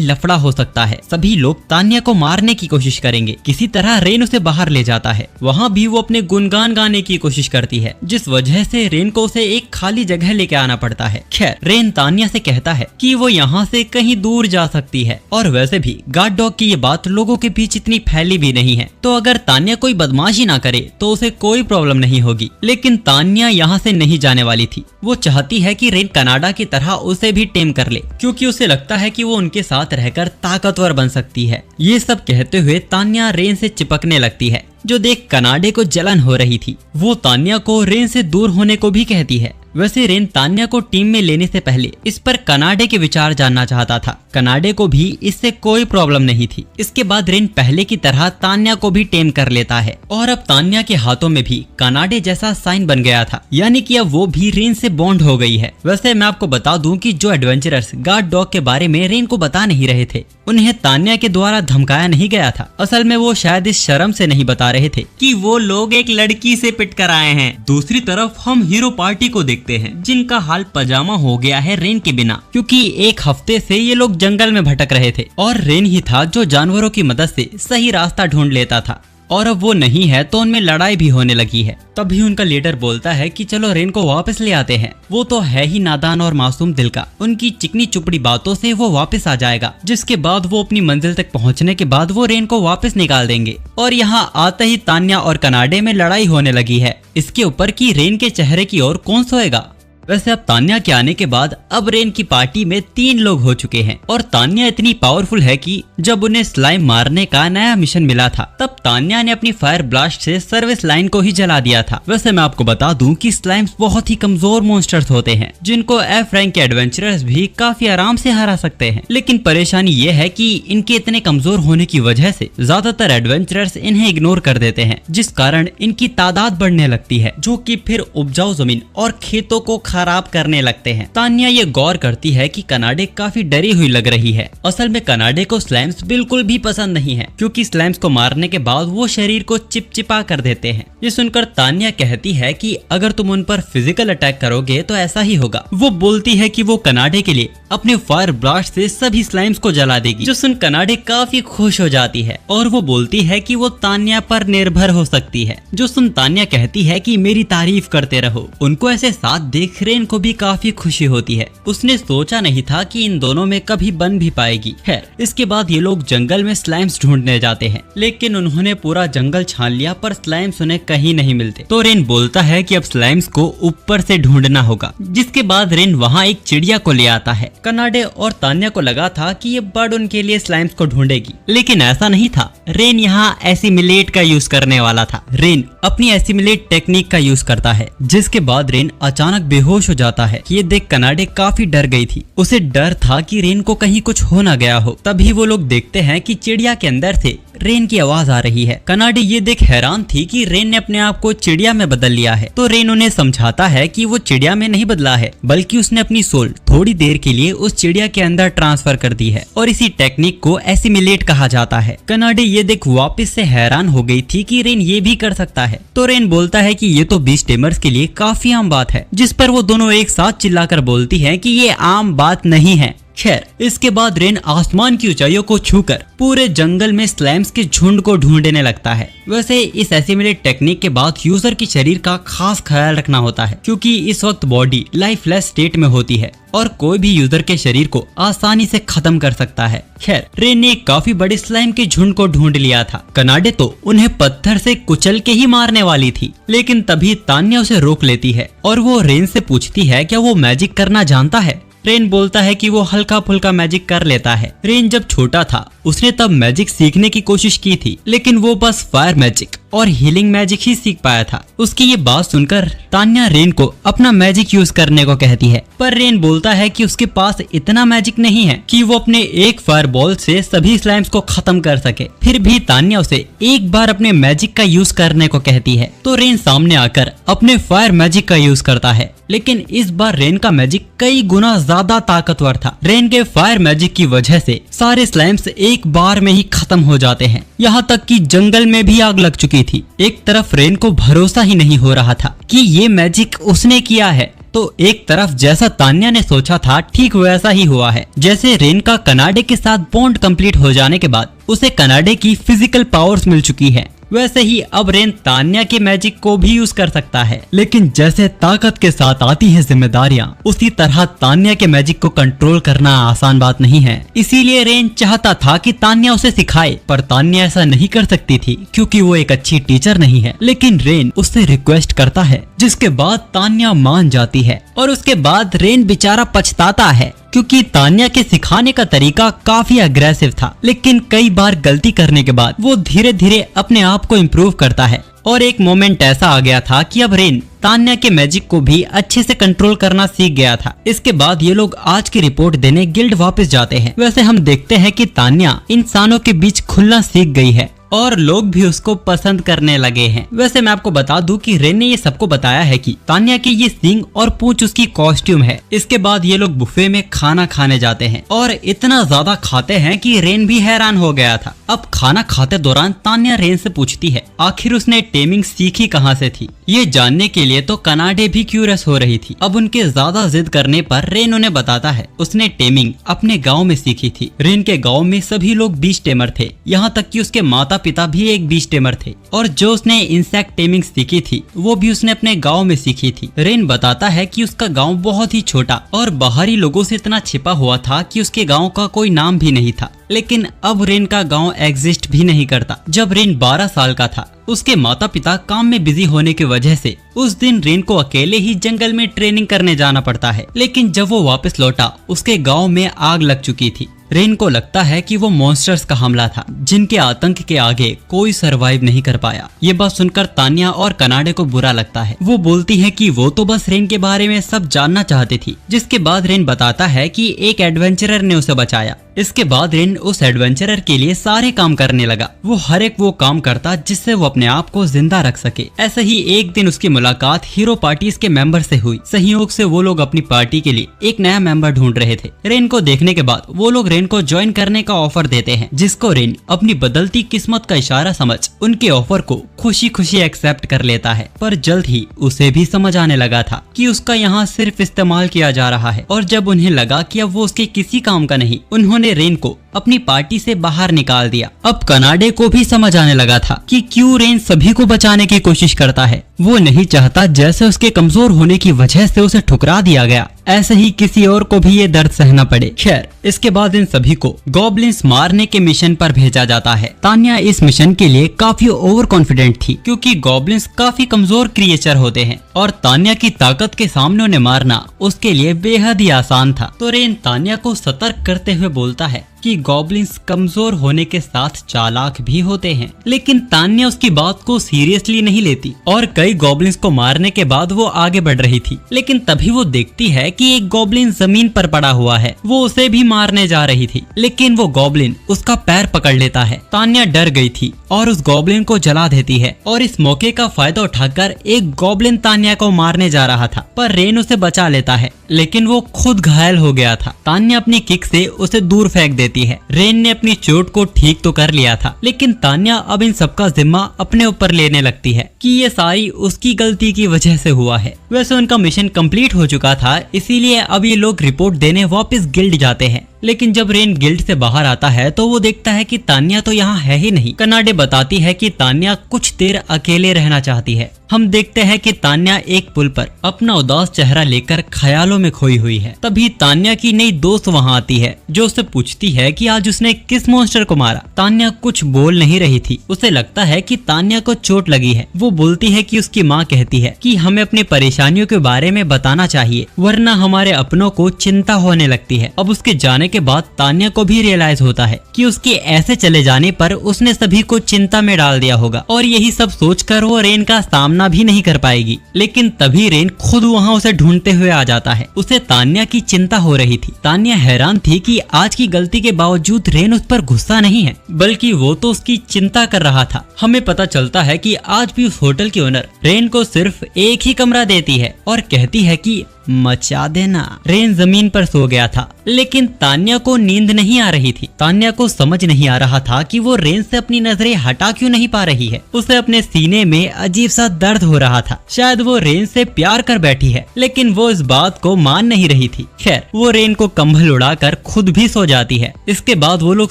लफड़ा हो सकता है। सभी लोग तान्या को मारने की कोशिश करेंगे। किसी तरह रेन उसे बाहर ले जाता है। वहाँ भी वो अपने गुनगान गाने की कोशिश करती है, जिस वजह से रेन को उसे एक खाली जगह लेके आना पड़ता है। खैर, रेन तान्या से कहता है कि वो यहाँ से कहीं दूर जा सकती है, और वैसे भी गार्ड डॉग की ये बात लोगों के बीच इतनी फैली भी नहीं है, तो अगर तान्या कोई बदमाशी ना करे तो उसे कोई प्रॉब्लम नहीं होगी। लेकिन तान्या यहाँ से नहीं जाने वाली थी। वो चाहती है कि रेन कनाडा की तरह उसे भी टेम कर ले, क्योंकि उसे लगता है कि वो उनके साथ रहकर ताकतवर बन सकती है। ये सब कहते हुए तान्या रेन से चिपकने लगती है, जो देख कनाडे को जलन हो रही थी। वो तान्या को रेन से दूर होने को भी कहती है। वैसे रेन तान्या को टीम में लेने से पहले इस पर कनाडे के विचार जानना चाहता था। कनाडे को भी इससे कोई प्रॉब्लम नहीं थी। इसके बाद रेन पहले की तरह तान्या को भी टेम कर लेता है, और अब तान्या के हाथों में भी कनाडे जैसा साइन बन गया था, यानी कि अब वो भी रेन से बॉन्ड हो गई है। वैसे मैं आपको बता दूं कि जो एडवेंचरर्स गार्ड डॉग के बारे में रेन को बता नहीं रहे थे, उन्हें तान्या के द्वारा धमकाया नहीं गया था। असल में वो शायद इस शर्म से नहीं बता रहे थे कि वो लोग एक लड़की से पिट कर आए हैं। दूसरी तरफ हम हीरो पार्टी को देखते हैं, जिनका हाल पजामा हो गया है रेन के बिना, क्योंकि एक हफ्ते से ये लोग जंगल में भटक रहे थे और रेन ही था जो जानवरों की मदद से सही रास्ता ढूंढ लेता था। और अब वो नहीं है तो उनमें लड़ाई भी होने लगी है। तभी उनका लीडर बोलता है कि चलो रेन को वापस ले आते हैं। वो तो है ही नादान और मासूम दिल का, उनकी चिकनी चुपड़ी बातों से वो वापस आ जाएगा, जिसके बाद वो अपनी मंजिल तक पहुंचने के बाद वो रेन को वापस निकाल देंगे। और यहाँ आते ही तान्या और कनाडे में लड़ाई होने लगी है, इसके ऊपर कि रेन के चेहरे की ओर कौन सोएगा। वैसे अब तान्या के आने के बाद अब रेन की पार्टी में 3 लोग हो चुके हैं, और तान्या इतनी पावरफुल है कि जब उन्हें स्लाइम मारने का नया मिशन मिला था, तब तान्या ने अपनी फायर ब्लास्ट से सर्विस लाइन को ही जला दिया था। वैसे मैं आपको बता दूं कि स्लाइम्स बहुत ही कमजोर मॉन्स्टर्स होते हैं, जिनको एफ रैंक के एडवेंचरर्स भी काफी आराम से हरा सकते हैं। लेकिन परेशानी ये है कि इनके इतने कमजोर होने की वजह से ज्यादातर एडवेंचरर्स इन्हें इग्नोर कर देते हैं, जिस कारण इनकी तादाद बढ़ने लगती है, जो कि फिर उपजाऊ जमीन और खेतों को खराब करने लगते हैं। तान्या ये गौर करती है कि कनाडे काफी डरी हुई लग रही है। असल में कनाडे को स्लाइम्स बिल्कुल भी पसंद नहीं है, क्योंकि स्लाइम्स को मारने के बाद वो शरीर को चिपचिपा कर देते हैं। ये सुनकर तान्या कहती है कि अगर तुम उन पर फिजिकल अटैक करोगे तो ऐसा ही होगा। वो बोलती है कि वो कनाडे के लिए अपने फायर ब्लास्ट से सभी स्लाइम्स को जला देगी, जो सुन कनाडे काफी खुश हो जाती है और वो बोलती है कि वो तान्या पर निर्भर हो सकती है। जो सुन तान्या कहती है कि मेरी तारीफ करते रहो। उनको ऐसे साथ देख रेन को भी काफी खुशी होती है। उसने सोचा नहीं था कि इन दोनों में कभी बन भी पाएगी। खैर, इसके बाद ये लोग जंगल में स्लाइम्स ढूंढने जाते हैं, लेकिन उन्होंने पूरा जंगल छान लिया पर स्लाइम्स उन्हें कहीं नहीं मिलते। तो रेन बोलता है कि अब स्लाइम्स को ऊपर से ढूंढना होगा, जिसके बाद रेन वहाँ एक चिड़िया को ले आता है। कनाडे और तान्या को लगा था कि ये बर्ड उनके लिए स्लाइम्स को ढूंढेगी, लेकिन ऐसा नहीं था। रेन यहाँ एसिमिलेट का यूज करने वाला था। रेन अपनी एसिमिलेट टेक्निक का यूज करता है, जिसके बाद रेन अचानक बेहोश हो जाता है। ये देख कनाडे काफी डर गई थी। उसे डर था कि रेन को कहीं कुछ हो ना गया हो। तभी वो लोग देखते हैं कि चिड़िया के अंदर से रेन की आवाज आ रही है। कनाडे ये देख हैरान थी कि रेन ने अपने आप को चिड़िया में बदल लिया है। तो रेन उन्हें समझाता है कि वो चिड़िया में नहीं बदला है, बल्कि उसने अपनी सोल थोड़ी देर के लिए उस चिड़िया के अंदर ट्रांसफर कर दी है, और इसी टेक्निक को एसिमिलेट कहा जाता है। कनाडे ये देख वापस से हैरान हो गई थी कि रेन ये भी कर सकता है। तो रेन बोलता है कि ये तो बीच टेमर्स के लिए काफी आम बात है, जिस पर वो दोनों एक साथ चिल्लाकर बोलती है कि ये आम बात नहीं है। खैर, इसके बाद रेन आसमान की ऊंचाइयों को छूकर पूरे जंगल में स्लाइम्स के झुंड को ढूंढने लगता है। वैसे इस एसिमिलेट टेक्निक के बाद यूजर की शरीर का खास ख्याल रखना होता है, क्योंकि इस वक्त बॉडी लाइफलेस स्टेट में होती है और कोई भी यूजर के शरीर को आसानी से खत्म कर सकता है। खैर, रेन ने काफी बड़े स्लाइम के झुंड को ढूंढ लिया था। कनाडे तो उन्हें पत्थर से कुचल के ही मारने वाली थी, लेकिन तभी तान्या उसे रोक लेती है और वो रेन से पूछती है क्या वो मैजिक करना जानता है। रेन बोलता है कि वो हल्का फुल्का मैजिक कर लेता है। रेन जब छोटा था उसने तब मैजिक सीखने की कोशिश की थी, लेकिन वो बस फायर मैजिक और हीलिंग मैजिक ही सीख पाया था। उसकी ये बात सुनकर तान्या रेन को अपना मैजिक यूज करने को कहती है, पर रेन बोलता है कि उसके पास इतना मैजिक नहीं है कि वो अपने एक फायर बॉल से सभी स्लाइम्स को खत्म कर सके। फिर भी तान्या उसे एक बार अपने मैजिक का यूज करने को कहती है, तो रेन सामने आकर अपने फायर मैजिक का यूज करता है, लेकिन इस बार रेन का मैजिक कई गुना ज्यादा ताकतवर था। रेन के फायर मैजिक की वजह से सारे स्लाइम्स एक बार में ही खत्म हो जाते हैं, यहाँ तक कि जंगल में भी आग लग चुकी थी। एक तरफ रेन को भरोसा ही नहीं हो रहा था कि ये मैजिक उसने किया है, तो एक तरफ जैसा तान्या ने सोचा था ठीक वैसा ही हुआ है। जैसे रेन का कनाडे के साथ बॉन्ड कंप्लीट हो जाने के बाद उसे कनाडे की फिजिकल पावर्स मिल चुकी है, वैसे ही अब रेन तान्या के मैजिक को भी यूज कर सकता है। लेकिन जैसे ताकत के साथ आती है जिम्मेदारियां, उसी तरह तान्या के मैजिक को कंट्रोल करना आसान बात नहीं है। इसीलिए रेन चाहता था कि तान्या उसे सिखाए, पर तान्या ऐसा नहीं कर सकती थी क्योंकि वो एक अच्छी टीचर नहीं है। लेकिन रेन उससे रिक्वेस्ट करता है, जिसके बाद तान्या मान जाती है और उसके बाद रेन बेचारा पछताता है क्योंकि तान्या के सिखाने का तरीका काफी अग्रेसिव था। लेकिन कई बार गलती करने के बाद वो धीरे धीरे अपने आप को इम्प्रूव करता है और एक मोमेंट ऐसा आ गया था कि अब रेन तान्या के मैजिक को भी अच्छे से कंट्रोल करना सीख गया था। इसके बाद ये लोग आज की रिपोर्ट देने गिल्ड वापस जाते हैं। वैसे हम देखते हैं कि तान्या इंसानों के बीच खुलना सीख गई है और लोग भी उसको पसंद करने लगे हैं। वैसे मैं आपको बता दूं कि रेन ने ये सबको बताया है कि तान्या की ये सींग और पूंछ उसकी कॉस्ट्यूम है। इसके बाद ये लोग बुफे में खाना खाने जाते हैं और इतना ज्यादा खाते हैं कि रेन भी हैरान हो गया था। अब खाना खाते दौरान तान्या रेन से पूछती है आखिर उसने टेमिंग सीखी कहाँ से थी। ये जानने के लिए तो कनाडे भी क्यूरियस हो रही थी। अब उनके ज्यादा जिद करने पर रेन उन्हें बताता है उसने टेमिंग अपने गाँव में सीखी थी। रेन के गाँव में सभी लोग बीच टेमर थे, यहाँ तक कि उसके माता पिता भी एक बीच टेमर थे और जो उसने इंसेक्ट टेमिंग सीखी थी वो भी उसने अपने गांव में सीखी थी। रेन बताता है कि उसका गांव बहुत ही छोटा और बाहरी लोगों से इतना छिपा हुआ था कि उसके गांव का कोई नाम भी नहीं था। लेकिन अब रेन का गांव एग्जिस्ट भी नहीं करता। जब रेन 12 साल का था, उसके माता पिता काम में बिजी होने की वजह से उस दिन रेन को अकेले ही जंगल में ट्रेनिंग करने जाना पड़ता है। लेकिन जब वो वापस लौटा उसके गांव में आग लग चुकी थी। रेन को लगता है कि वो मॉन्स्टर्स का हमला था जिनके आतंक के आगे कोई सरवाइव नहीं कर पाया। ये बात सुनकर तान्या और कनाडे को बुरा लगता है। वो बोलती है कि वो तो बस रेन के बारे में सब जानना चाहती थी। जिसके बाद रेन बताता है कि एक एडवेंचरर ने उसे बचाया। इसके बाद रेन उस एडवेंचरर के लिए सारे काम करने लगा। वो हर एक वो काम करता जिससे वो अपने आप को जिंदा रख सके। ऐसे ही एक दिन उसकी मुलाकात हीरो पार्टीज के मेंबर से हुई। संयोग से वो लोग अपनी पार्टी के लिए एक नया मेंबर ढूंढ रहे थे। रेन को देखने के बाद वो लोग रेन को ज्वाइन करने का ऑफर देते हैं, जिसको रेन अपनी बदलती किस्मत का इशारा समझ उनके ऑफर को खुशी खुशी एक्सेप्ट कर लेता है। पर जल्द ही उसे भी समझ आने लगा था कि उसका यहाँ सिर्फ इस्तेमाल किया जा रहा है और जब उन्हें लगा कि अब वो उसके किसी काम का नहीं, उन्होंने रेन को अपनी पार्टी से बाहर निकाल दिया। अब कनाडे को भी समझ आने लगा था कि क्यों रेन सभी को बचाने की कोशिश करता है। वो नहीं चाहता जैसे उसके कमजोर होने की वजह से उसे ठुकरा दिया गया, ऐसे ही किसी और को भी ये दर्द सहना पड़े। खैर, इसके बाद इन सभी को गॉब्लिन्स मारने के मिशन पर भेजा जाता है। तान्या इस मिशन के लिए काफी ओवर कॉन्फिडेंट थी क्योंकि गॉब्लिन्स काफी कमजोर क्रिएचर होते हैं और तान्या की ताकत के सामने उन्हें मारना उसके लिए बेहद ही आसान था। तो रेन तान्या को सतर्क करते हुए बोलता है कि गॉब्लिन्स कमजोर होने के साथ चालाक भी होते हैं। लेकिन तान्या उसकी बात को सीरियसली नहीं लेती और कई गॉब्लिन्स को मारने के बाद वो आगे बढ़ रही थी। लेकिन तभी वो देखती है कि एक गॉब्लिन जमीन पर पड़ा हुआ है। वो उसे भी मारने जा रही थी, लेकिन वो गॉब्लिन उसका पैर पकड़ लेता है। तान्या डर गई थी और उस गॉब्लिन को जला देती है और इस मौके का फायदा उठाकर एक गॉब्लिन तान्या को मारने जा रहा था, पर रेन उसे बचा लेता है, लेकिन वो खुद घायल हो गया था। तान्या अपनी किक से उसे दूर फेंक देती है। रेन ने अपनी चोट को ठीक तो कर लिया था, लेकिन तान्या अब इन सबका जिम्मा अपने ऊपर लेने लगती है कि ये सारी उसकी गलती की वजह से हुआ है। वैसे उनका मिशन कंप्लीट हो चुका था, इसीलिए अब ये लोग रिपोर्ट देने वापस गिल्ड जाते हैं। लेकिन जब रेन गिल्ड से बाहर आता है तो वो देखता है कि तान्या तो यहाँ है ही नहीं। कनाडे बताती है कि तान्या कुछ देर अकेले रहना चाहती है। हम देखते हैं कि तान्या एक पुल पर अपना उदास चेहरा लेकर ख्यालों में खोई हुई है। तभी तान्या की नई दोस्त वहाँ आती है जो उससे पूछती है कि आज उसने किस मॉन्स्टर को मारा। तान्या कुछ बोल नहीं रही थी। उसे लगता है कि तान्या को चोट लगी है। वो बोलती है कि उसकी माँ कहती है कि हमें अपनी परेशानियों के बारे में बताना चाहिए, वरना हमारे अपनों को चिंता होने लगती है। अब उसके जाने के बाद तान्या को भी रियलाइज होता है कि उसके ऐसे चले जाने पर उसने सभी को चिंता में डाल दिया होगा और यही सब सोचकर वो रेन का सामना भी नहीं कर पाएगी। लेकिन तभी रेन खुद वहाँ उसे ढूंढते हुए आ जाता है। उसे तान्या की चिंता हो रही थी। तान्या हैरान थी कि आज की गलती के बावजूद रेन उस पर गुस्सा नहीं है, बल्कि वो तो उसकी चिंता कर रहा था। हमें पता चलता है कि आज भी उस होटल की ओनर रेन को सिर्फ एक ही कमरा देती है और कहती है कि मचा देना। रेन जमीन पर सो गया था, लेकिन तान्या को नींद नहीं आ रही थी। तान्या को समझ नहीं आ रहा था कि वो रेन से अपनी नजरें हटा क्यों नहीं पा रही है। उसे अपने सीने में अजीब सा दर्द हो रहा था। शायद वो रेन से प्यार कर बैठी है, लेकिन वो इस बात को मान नहीं रही थी। खैर, वो रेन को कंबल उड़ाकर खुद भी सो जाती है। इसके बाद वो लोग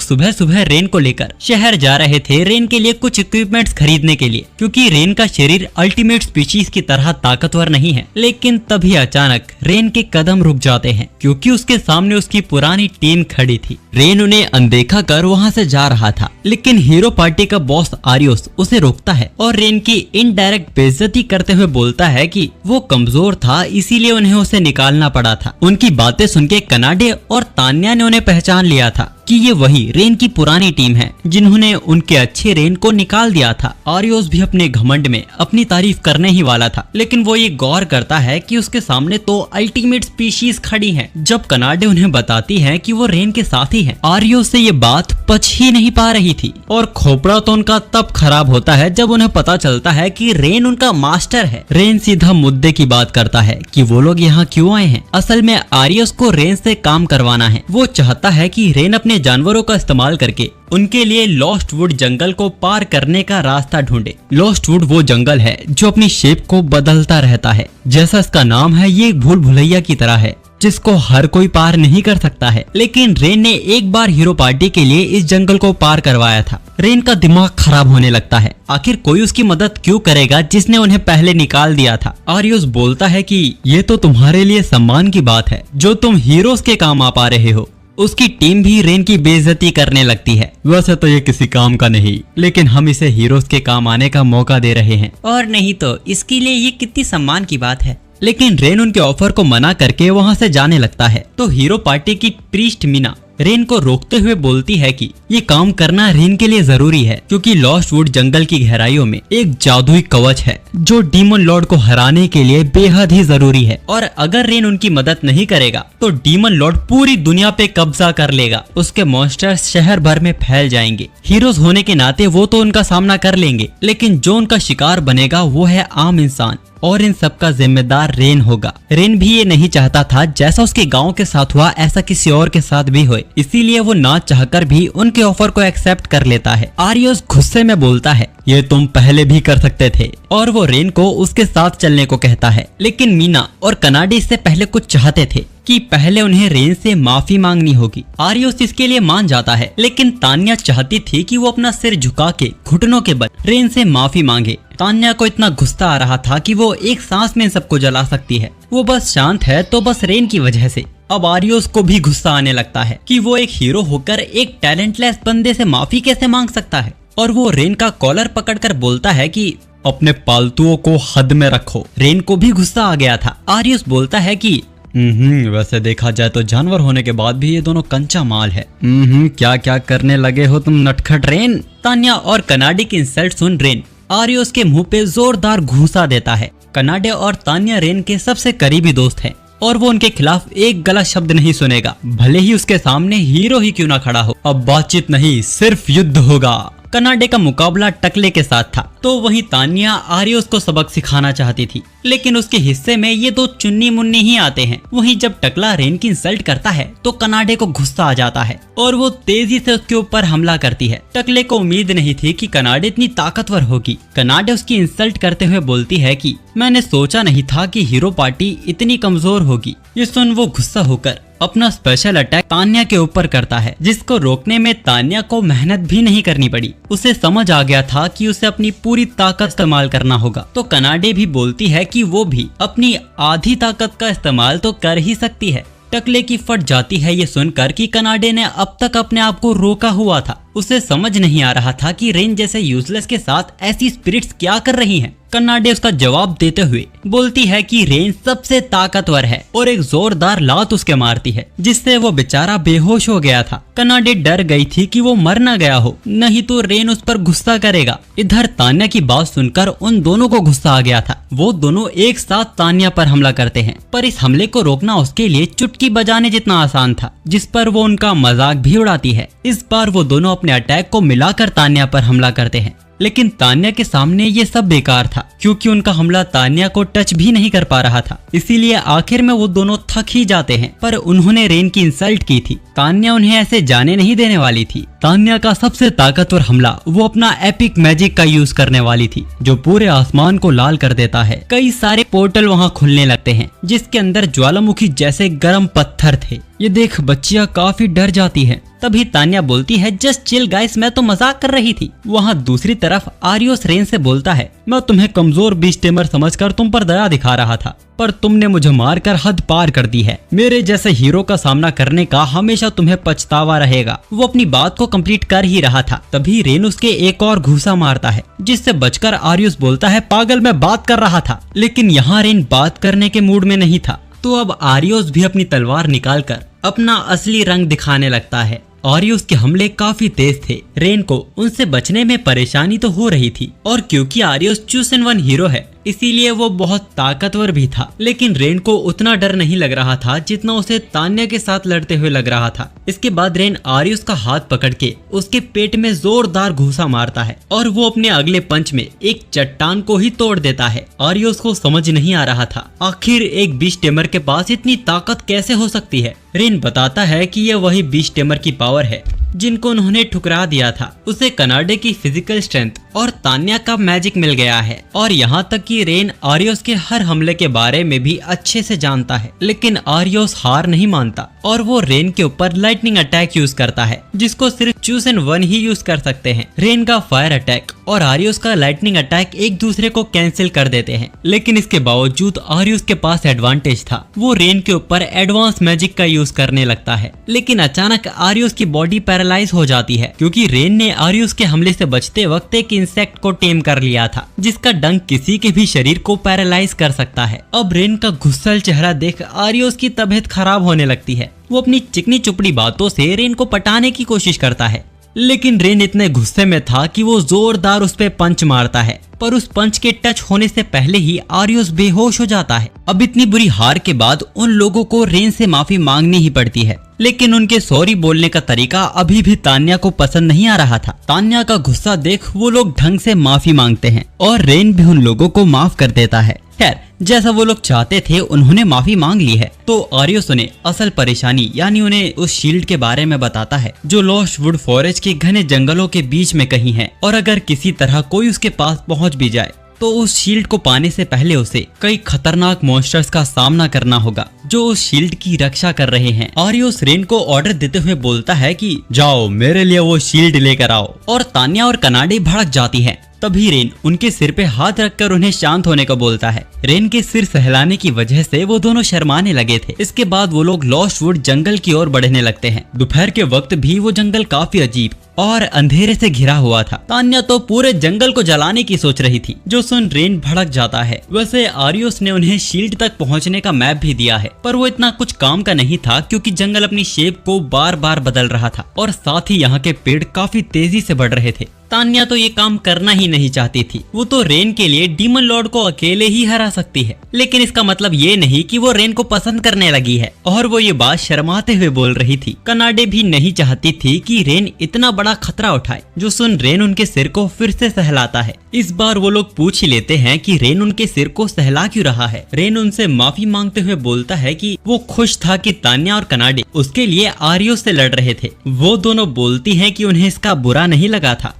सुबह सुबह रेन को लेकर शहर जा रहे थे, रेन के लिए कुछ इक्विपमेंट्स खरीदने के लिए, क्योंकि रेन का शरीर अल्टीमेट स्पीशीज की तरह ताकतवर नहीं है। लेकिन तभी अचानक रेन के कदम रुक जाते हैं, क्योंकि उसके सामने उसकी पुरानी टीम खड़ी थी। रेन उन्हें अनदेखा कर वहां से जा रहा था, लेकिन हीरो पार्टी का बॉस आरियोस उसे रोकता है और रेन की इनडायरेक्ट बेइज्जती करते हुए बोलता है कि वो कमजोर था, इसीलिए उन्हें उसे निकालना पड़ा था। उनकी बातें सुन के कनाडे और तान्या ने उन्हें पहचान लिया था कि ये वही रेन की पुरानी टीम है जिन्होंने उनके अच्छे रेन को निकाल दिया था। आरियोस भी अपने घमंड में अपनी तारीफ करने ही वाला था, लेकिन वो ये गौर करता है कि उसके सामने तो अल्टीमेट स्पीशीज खड़ी हैं। जब कनाडे उन्हें बताती है कि वो रेन के साथी हैं, आरियोस से ये बात पच ही नहीं पा रही थी और खोपड़ा तो उनका तब खराब होता है जब उन्हें पता चलता है कि रेन उनका मास्टर है। रेन सीधा मुद्दे की बात करता है कि वो लोग यहाँ क्यों आए हैं। असल में आरियोस को रेन से काम करवाना है। वो चाहता है कि रेन अपने जानवरों का इस्तेमाल करके उनके लिए लॉस्ट वुड जंगल को पार करने का रास्ता ढूंढे। लॉस्ट वुड वो जंगल है जो अपनी शेप को बदलता रहता है। जैसा इसका नाम है, ये एक भूल भुलैया की तरह है जिसको हर कोई पार नहीं कर सकता है। लेकिन रेन ने एक बार हीरो पार्टी के लिए इस जंगल को पार करवाया था। रेन का दिमाग खराब होने लगता है। आखिर कोई उसकी मदद क्यों करेगा जिसने उन्हें पहले निकाल दिया था। आरियोस बोलता है कि ये तो तुम्हारे लिए सम्मान की बात है जो तुम हीरोज के काम आ पा रहे हो। उसकी टीम भी रेन की बेइज्जती करने लगती है। वैसे तो ये किसी काम का नहीं, लेकिन हम इसे हीरोज के काम आने का मौका दे रहे हैं, और नहीं तो इसके लिए ये कितनी सम्मान की बात है। लेकिन रेन उनके ऑफर को मना करके वहां से जाने लगता है। तो हीरो पार्टी की प्रीस्ट मीना रेन को रोकते हुए बोलती है कि ये काम करना रेन के लिए जरूरी है, क्योंकि लॉस्ट वुड जंगल की गहराइयों में एक जादुई कवच है जो डीमन लॉर्ड को हराने के लिए बेहद ही जरूरी है। और अगर रेन उनकी मदद नहीं करेगा तो डीमन लॉर्ड पूरी दुनिया पे कब्जा कर लेगा। उसके मॉन्स्टर्स शहर भर में फैल जाएंगे। हीरोज होने के नाते वो तो उनका सामना कर लेंगे, लेकिन जो उनका शिकार बनेगा वो है आम इंसान, और इन सब का जिम्मेदार रेन होगा। रेन भी ये नहीं चाहता था जैसा उसके गांव के साथ हुआ ऐसा किसी और के साथ भी होए, इसीलिए वो ना चाहकर भी उनके ऑफर को एक्सेप्ट कर लेता है। आरियोस गुस्से में बोलता है, ये तुम पहले भी कर सकते थे, और वो रेन को उसके साथ चलने को कहता है। लेकिन मीना और कनाडे इससे पहले कुछ चाहते थे कि पहले उन्हें रेन से माफी मांगनी होगी। आरियोस इसके लिए मान जाता है, लेकिन तान्या चाहती थी कि वो अपना सिर झुका के घुटनों के बल रेन से माफी मांगे। तान्या को इतना गुस्सा आ रहा था कि वो एक सांस में सबको जला सकती है। वो बस शांत है तो बस रेन की वजह से। अब आरियोस को भी गुस्सा आने लगता है कि वो एक हीरो होकर एक टैलेंटलेस बंदे से माफी कैसे मांग सकता है, और वो रेन का कॉलर पकड़कर बोलता है कि अपने पालतुओं को हद में रखो। रेन को भी गुस्सा आ गया था। आरियोस बोलता है कि वैसे देखा जाए तो जानवर होने के बाद भी ये दोनों कंचा माल है। क्या क्या करने लगे हो तुम नटखट रेन। तान्या और कनाडे की इंसल्ट सुन रेन आरियोस के मुंह पे जोरदार घूंसा देता है। कनाडे और तान्या रेन के सबसे करीबी दोस्त हैं और वो उनके खिलाफ एक गलत शब्द नहीं सुनेगा, भले ही उसके सामने हीरो ही क्यों ना खड़ा हो। अब बातचीत नहीं, सिर्फ युद्ध होगा। कनाडे का मुकाबला टकले के साथ था, तो वहीं तान्या आरियोस को सबक सिखाना चाहती थी, लेकिन उसके हिस्से में ये दो चुन्नी मुन्नी ही आते हैं। वहीं जब टकला रेन की इंसल्ट करता है तो कनाडे को गुस्सा आ जाता है और वो तेजी से उसके ऊपर हमला करती है। टकले को उम्मीद नहीं थी कि कनाडे इतनी ताकतवर होगी। कनाडे उसकी इंसल्ट करते हुए बोलती है कि मैंने सोचा नहीं था कि हीरो पार्टी इतनी कमजोर होगी। ये सुन वो गुस्सा होकर अपना स्पेशल अटैक तान्या के ऊपर करता है, जिसको रोकने में तान्या को मेहनत भी नहीं करनी पड़ी। उसे समझ आ गया था कि उसे अपनी पूरी ताकत इस्तेमाल करना होगा। तो कनाडे भी बोलती है कि वो भी अपनी आधी ताकत का इस्तेमाल तो कर ही सकती है। टकले की फट जाती है ये सुनकर कि कनाडे ने अब तक अपने आप को रोका हुआ था। उसे समझ नहीं आ रहा था कि रेन जैसे यूजलेस के साथ ऐसी स्पिरिट्स क्या कर रही हैं। कन्नाडे उसका जवाब देते हुए बोलती है कि रेन सबसे ताकतवर है और एक जोरदार लात उसके मारती है, जिससे वो बेचारा बेहोश हो गया था। कन्नाडे डर गई थी कि वो मर न गया हो, नहीं तो रेन उस पर गुस्सा करेगा। इधर तान्या की बात सुनकर उन दोनों को गुस्सा आ गया था। वो दोनों एक साथ तान्या पर हमला करते हैं, पर इस हमले को रोकना उसके लिए चुटकी बजाने जितना आसान था, जिस पर वो उनका मजाक भी उड़ाती है। इस बार वो दोनों अपने अटैक को मिलाकर तान्या पर हमला करते हैं, लेकिन तान्या के सामने ये सब बेकार था, क्योंकि उनका हमला तान्या को टच भी नहीं कर पा रहा था। इसीलिए आखिर में वो दोनों थक ही जाते हैं। पर उन्होंने रेन की इंसल्ट की थी, तान्या उन्हें ऐसे जाने नहीं देने वाली थी। तान्या का सबसे ताकतवर हमला वो अपना एपिक मैजिक का यूज करने वाली थी, जो पूरे आसमान को लाल कर देता है। कई सारे पोर्टल वहाँ खुलने लगते हैं, जिसके अंदर ज्वालामुखी जैसे गर्म पत्थर थे। ये देख बच्चियां काफी डर जाती हैं। तभी तान्या बोलती है, जस्ट चिल गाइस, मैं तो मजाक कर रही थी। वहाँ दूसरी तरफ आरियोस रेन से बोलता है, मैं तुम्हें कमजोर बीच टेमर समझकर तुम पर दया दिखा रहा था, पर तुमने मुझे मारकर हद पार कर दी है। मेरे जैसे हीरो का सामना करने का हमेशा तुम्हें पछतावा रहेगा। वो अपनी बात को कंप्लीट कर ही रहा था, तभी रेन उसके एक और घूसा मारता है, जिससे बचकर आरियोस बोलता है, पागल मैं बात कर रहा था। लेकिन यहाँ रेन बात करने के मूड में नहीं था, तो अब आरियोस भी अपनी तलवार निकालकर अपना असली रंग दिखाने लगता है। आरियोस के हमले काफी तेज थे। रेन को उनसे बचने में परेशानी तो हो रही थी, और क्योंकि आरियोस चूज़न वन हीरो है, इसीलिए वो बहुत ताकतवर भी था। लेकिन रेन को उतना डर नहीं लग रहा था जितना उसे तान्या के साथ लड़ते हुए लग रहा था। इसके बाद रेन आरियोस का हाथ पकड़ के उसके पेट में जोरदार घूसा मारता है, और वो अपने अगले पंच में एक चट्टान को ही तोड़ देता है। आरियोस को समझ नहीं आ रहा था, आखिर एक बीच टेमर के पास इतनी ताकत कैसे हो सकती है। रेन बताता है कि यह वही बीच टेमर की पावर है जिनको उन्होंने ठुकरा दिया था। उसे कनाडे की फिजिकल स्ट्रेंथ और तान्या का मैजिक मिल गया है, और यहाँ तक कि रेन आरियोस के हर हमले के बारे में भी अच्छे से जानता है। लेकिन आरियोस हार नहीं मानता, और वो रेन के ऊपर लाइटनिंग अटैक यूज करता है, जिसको सिर्फ चूज़न वन ही यूज कर सकते हैं। रेन का फायर अटैक और आरियोस का लाइटनिंग अटैक एक दूसरे को कैंसिल कर देते हैं, लेकिन इसके बावजूद आरियोस के पास एडवांटेज था। वो रेन के ऊपर एडवांस मैजिक का यूज करने लगता है, लेकिन अचानक आरियोस की बॉडी पैरालाइज हो जाती है, क्योंकि रेन ने आरियोस के हमले से बचते वक्त एक इंसेक्ट को टेम कर लिया था, जिसका डंक किसी के भी शरीर को पैरालाइज कर सकता है। अब रेन का गुस्सैल चेहरा देख आरियोस की तबीयत खराब होने लगती है। वो अपनी चिकनी चुपड़ी बातों से रेन को पटाने की कोशिश करता है, लेकिन रेन इतने गुस्से में था कि वो जोरदार उस पे पंच मारता है, पर उस पंच के टच होने से पहले ही आरियोस बेहोश हो जाता है। अब इतनी बुरी हार के बाद उन लोगों को रेन से माफी मांगनी ही पड़ती है, लेकिन उनके सॉरी बोलने का तरीका अभी भी तान्या को पसंद नहीं आ रहा था। तान्या का गुस्सा देख वो लोग ढंग से माफी मांगते हैं, और रेन भी उन लोगों को माफ कर देता है। खैर, जैसा वो लोग चाहते थे उन्होंने माफी मांग ली है, तो आरियोस उन्हें असल परेशानी यानी उन्हें उस शील्ड के बारे में बताता है, जो लॉस्ट वुड फॉरेस्ट के घने जंगलों के बीच में कहीं है, और अगर किसी तरह कोई उसके पास पहुंच भी जाए तो उस शील्ड को पाने से पहले उसे कई खतरनाक मॉन्स्टर्स का सामना करना होगा, जो उस शील्ड की रक्षा कर रहे हैं। आरियोस रेन को ऑर्डर देते हुए बोलता है कि जाओ मेरे लिए वो शील्ड लेकर आओ, और तान्या और कनाडे भड़क जाती है। तभी रेन उनके सिर पे हाथ रखकर उन्हें शांत होने को बोलता है। रेन के सिर सहलाने की वजह से वो दोनों शर्माने लगे थे। इसके बाद वो लोग लॉस्ट वुड जंगल की ओर बढ़ने लगते हैं। दोपहर के वक्त भी वो जंगल काफी अजीब और अंधेरे से घिरा हुआ था। तान्या तो पूरे जंगल को जलाने की सोच रही थी, जो सुन रेन भड़क जाता है। वैसे आरियोस ने उन्हें शील्ड तक पहुंचने का मैप भी दिया है, पर वो इतना कुछ काम का नहीं था, क्योंकि जंगल अपनी शेप को बार बार बदल रहा था, और साथ ही यहाँ के पेड़ काफी तेजी से बढ़ रहे थे। तान्या तो ये काम करना ही नहीं चाहती थी। वो तो रेन के लिए डीमन लॉर्ड को अकेले ही हरा सकती है, लेकिन इसका मतलब ये नहीं कि वो रेन को पसंद करने लगी है, और वो ये बात शर्माते हुए बोल रही थी। कनाडे भी नहीं चाहती थी कि रेन इतना बड़ा खतरा उठाए, जो सुन रेन उनके सिर को फिर से सहलाता है। इस बार वो लोग पूछ ही लेते हैं कि रेन उनके सिर को सहला क्यों रहा है। रेन उनसे माफी मांगते हुए बोलता है कि वो खुश था कि तान्या और कनाडे उसके लिए आरियोस से लड़ रहे थे। वो दोनों बोलती हैं कि उन्हें इसका बुरा नहीं लगा था।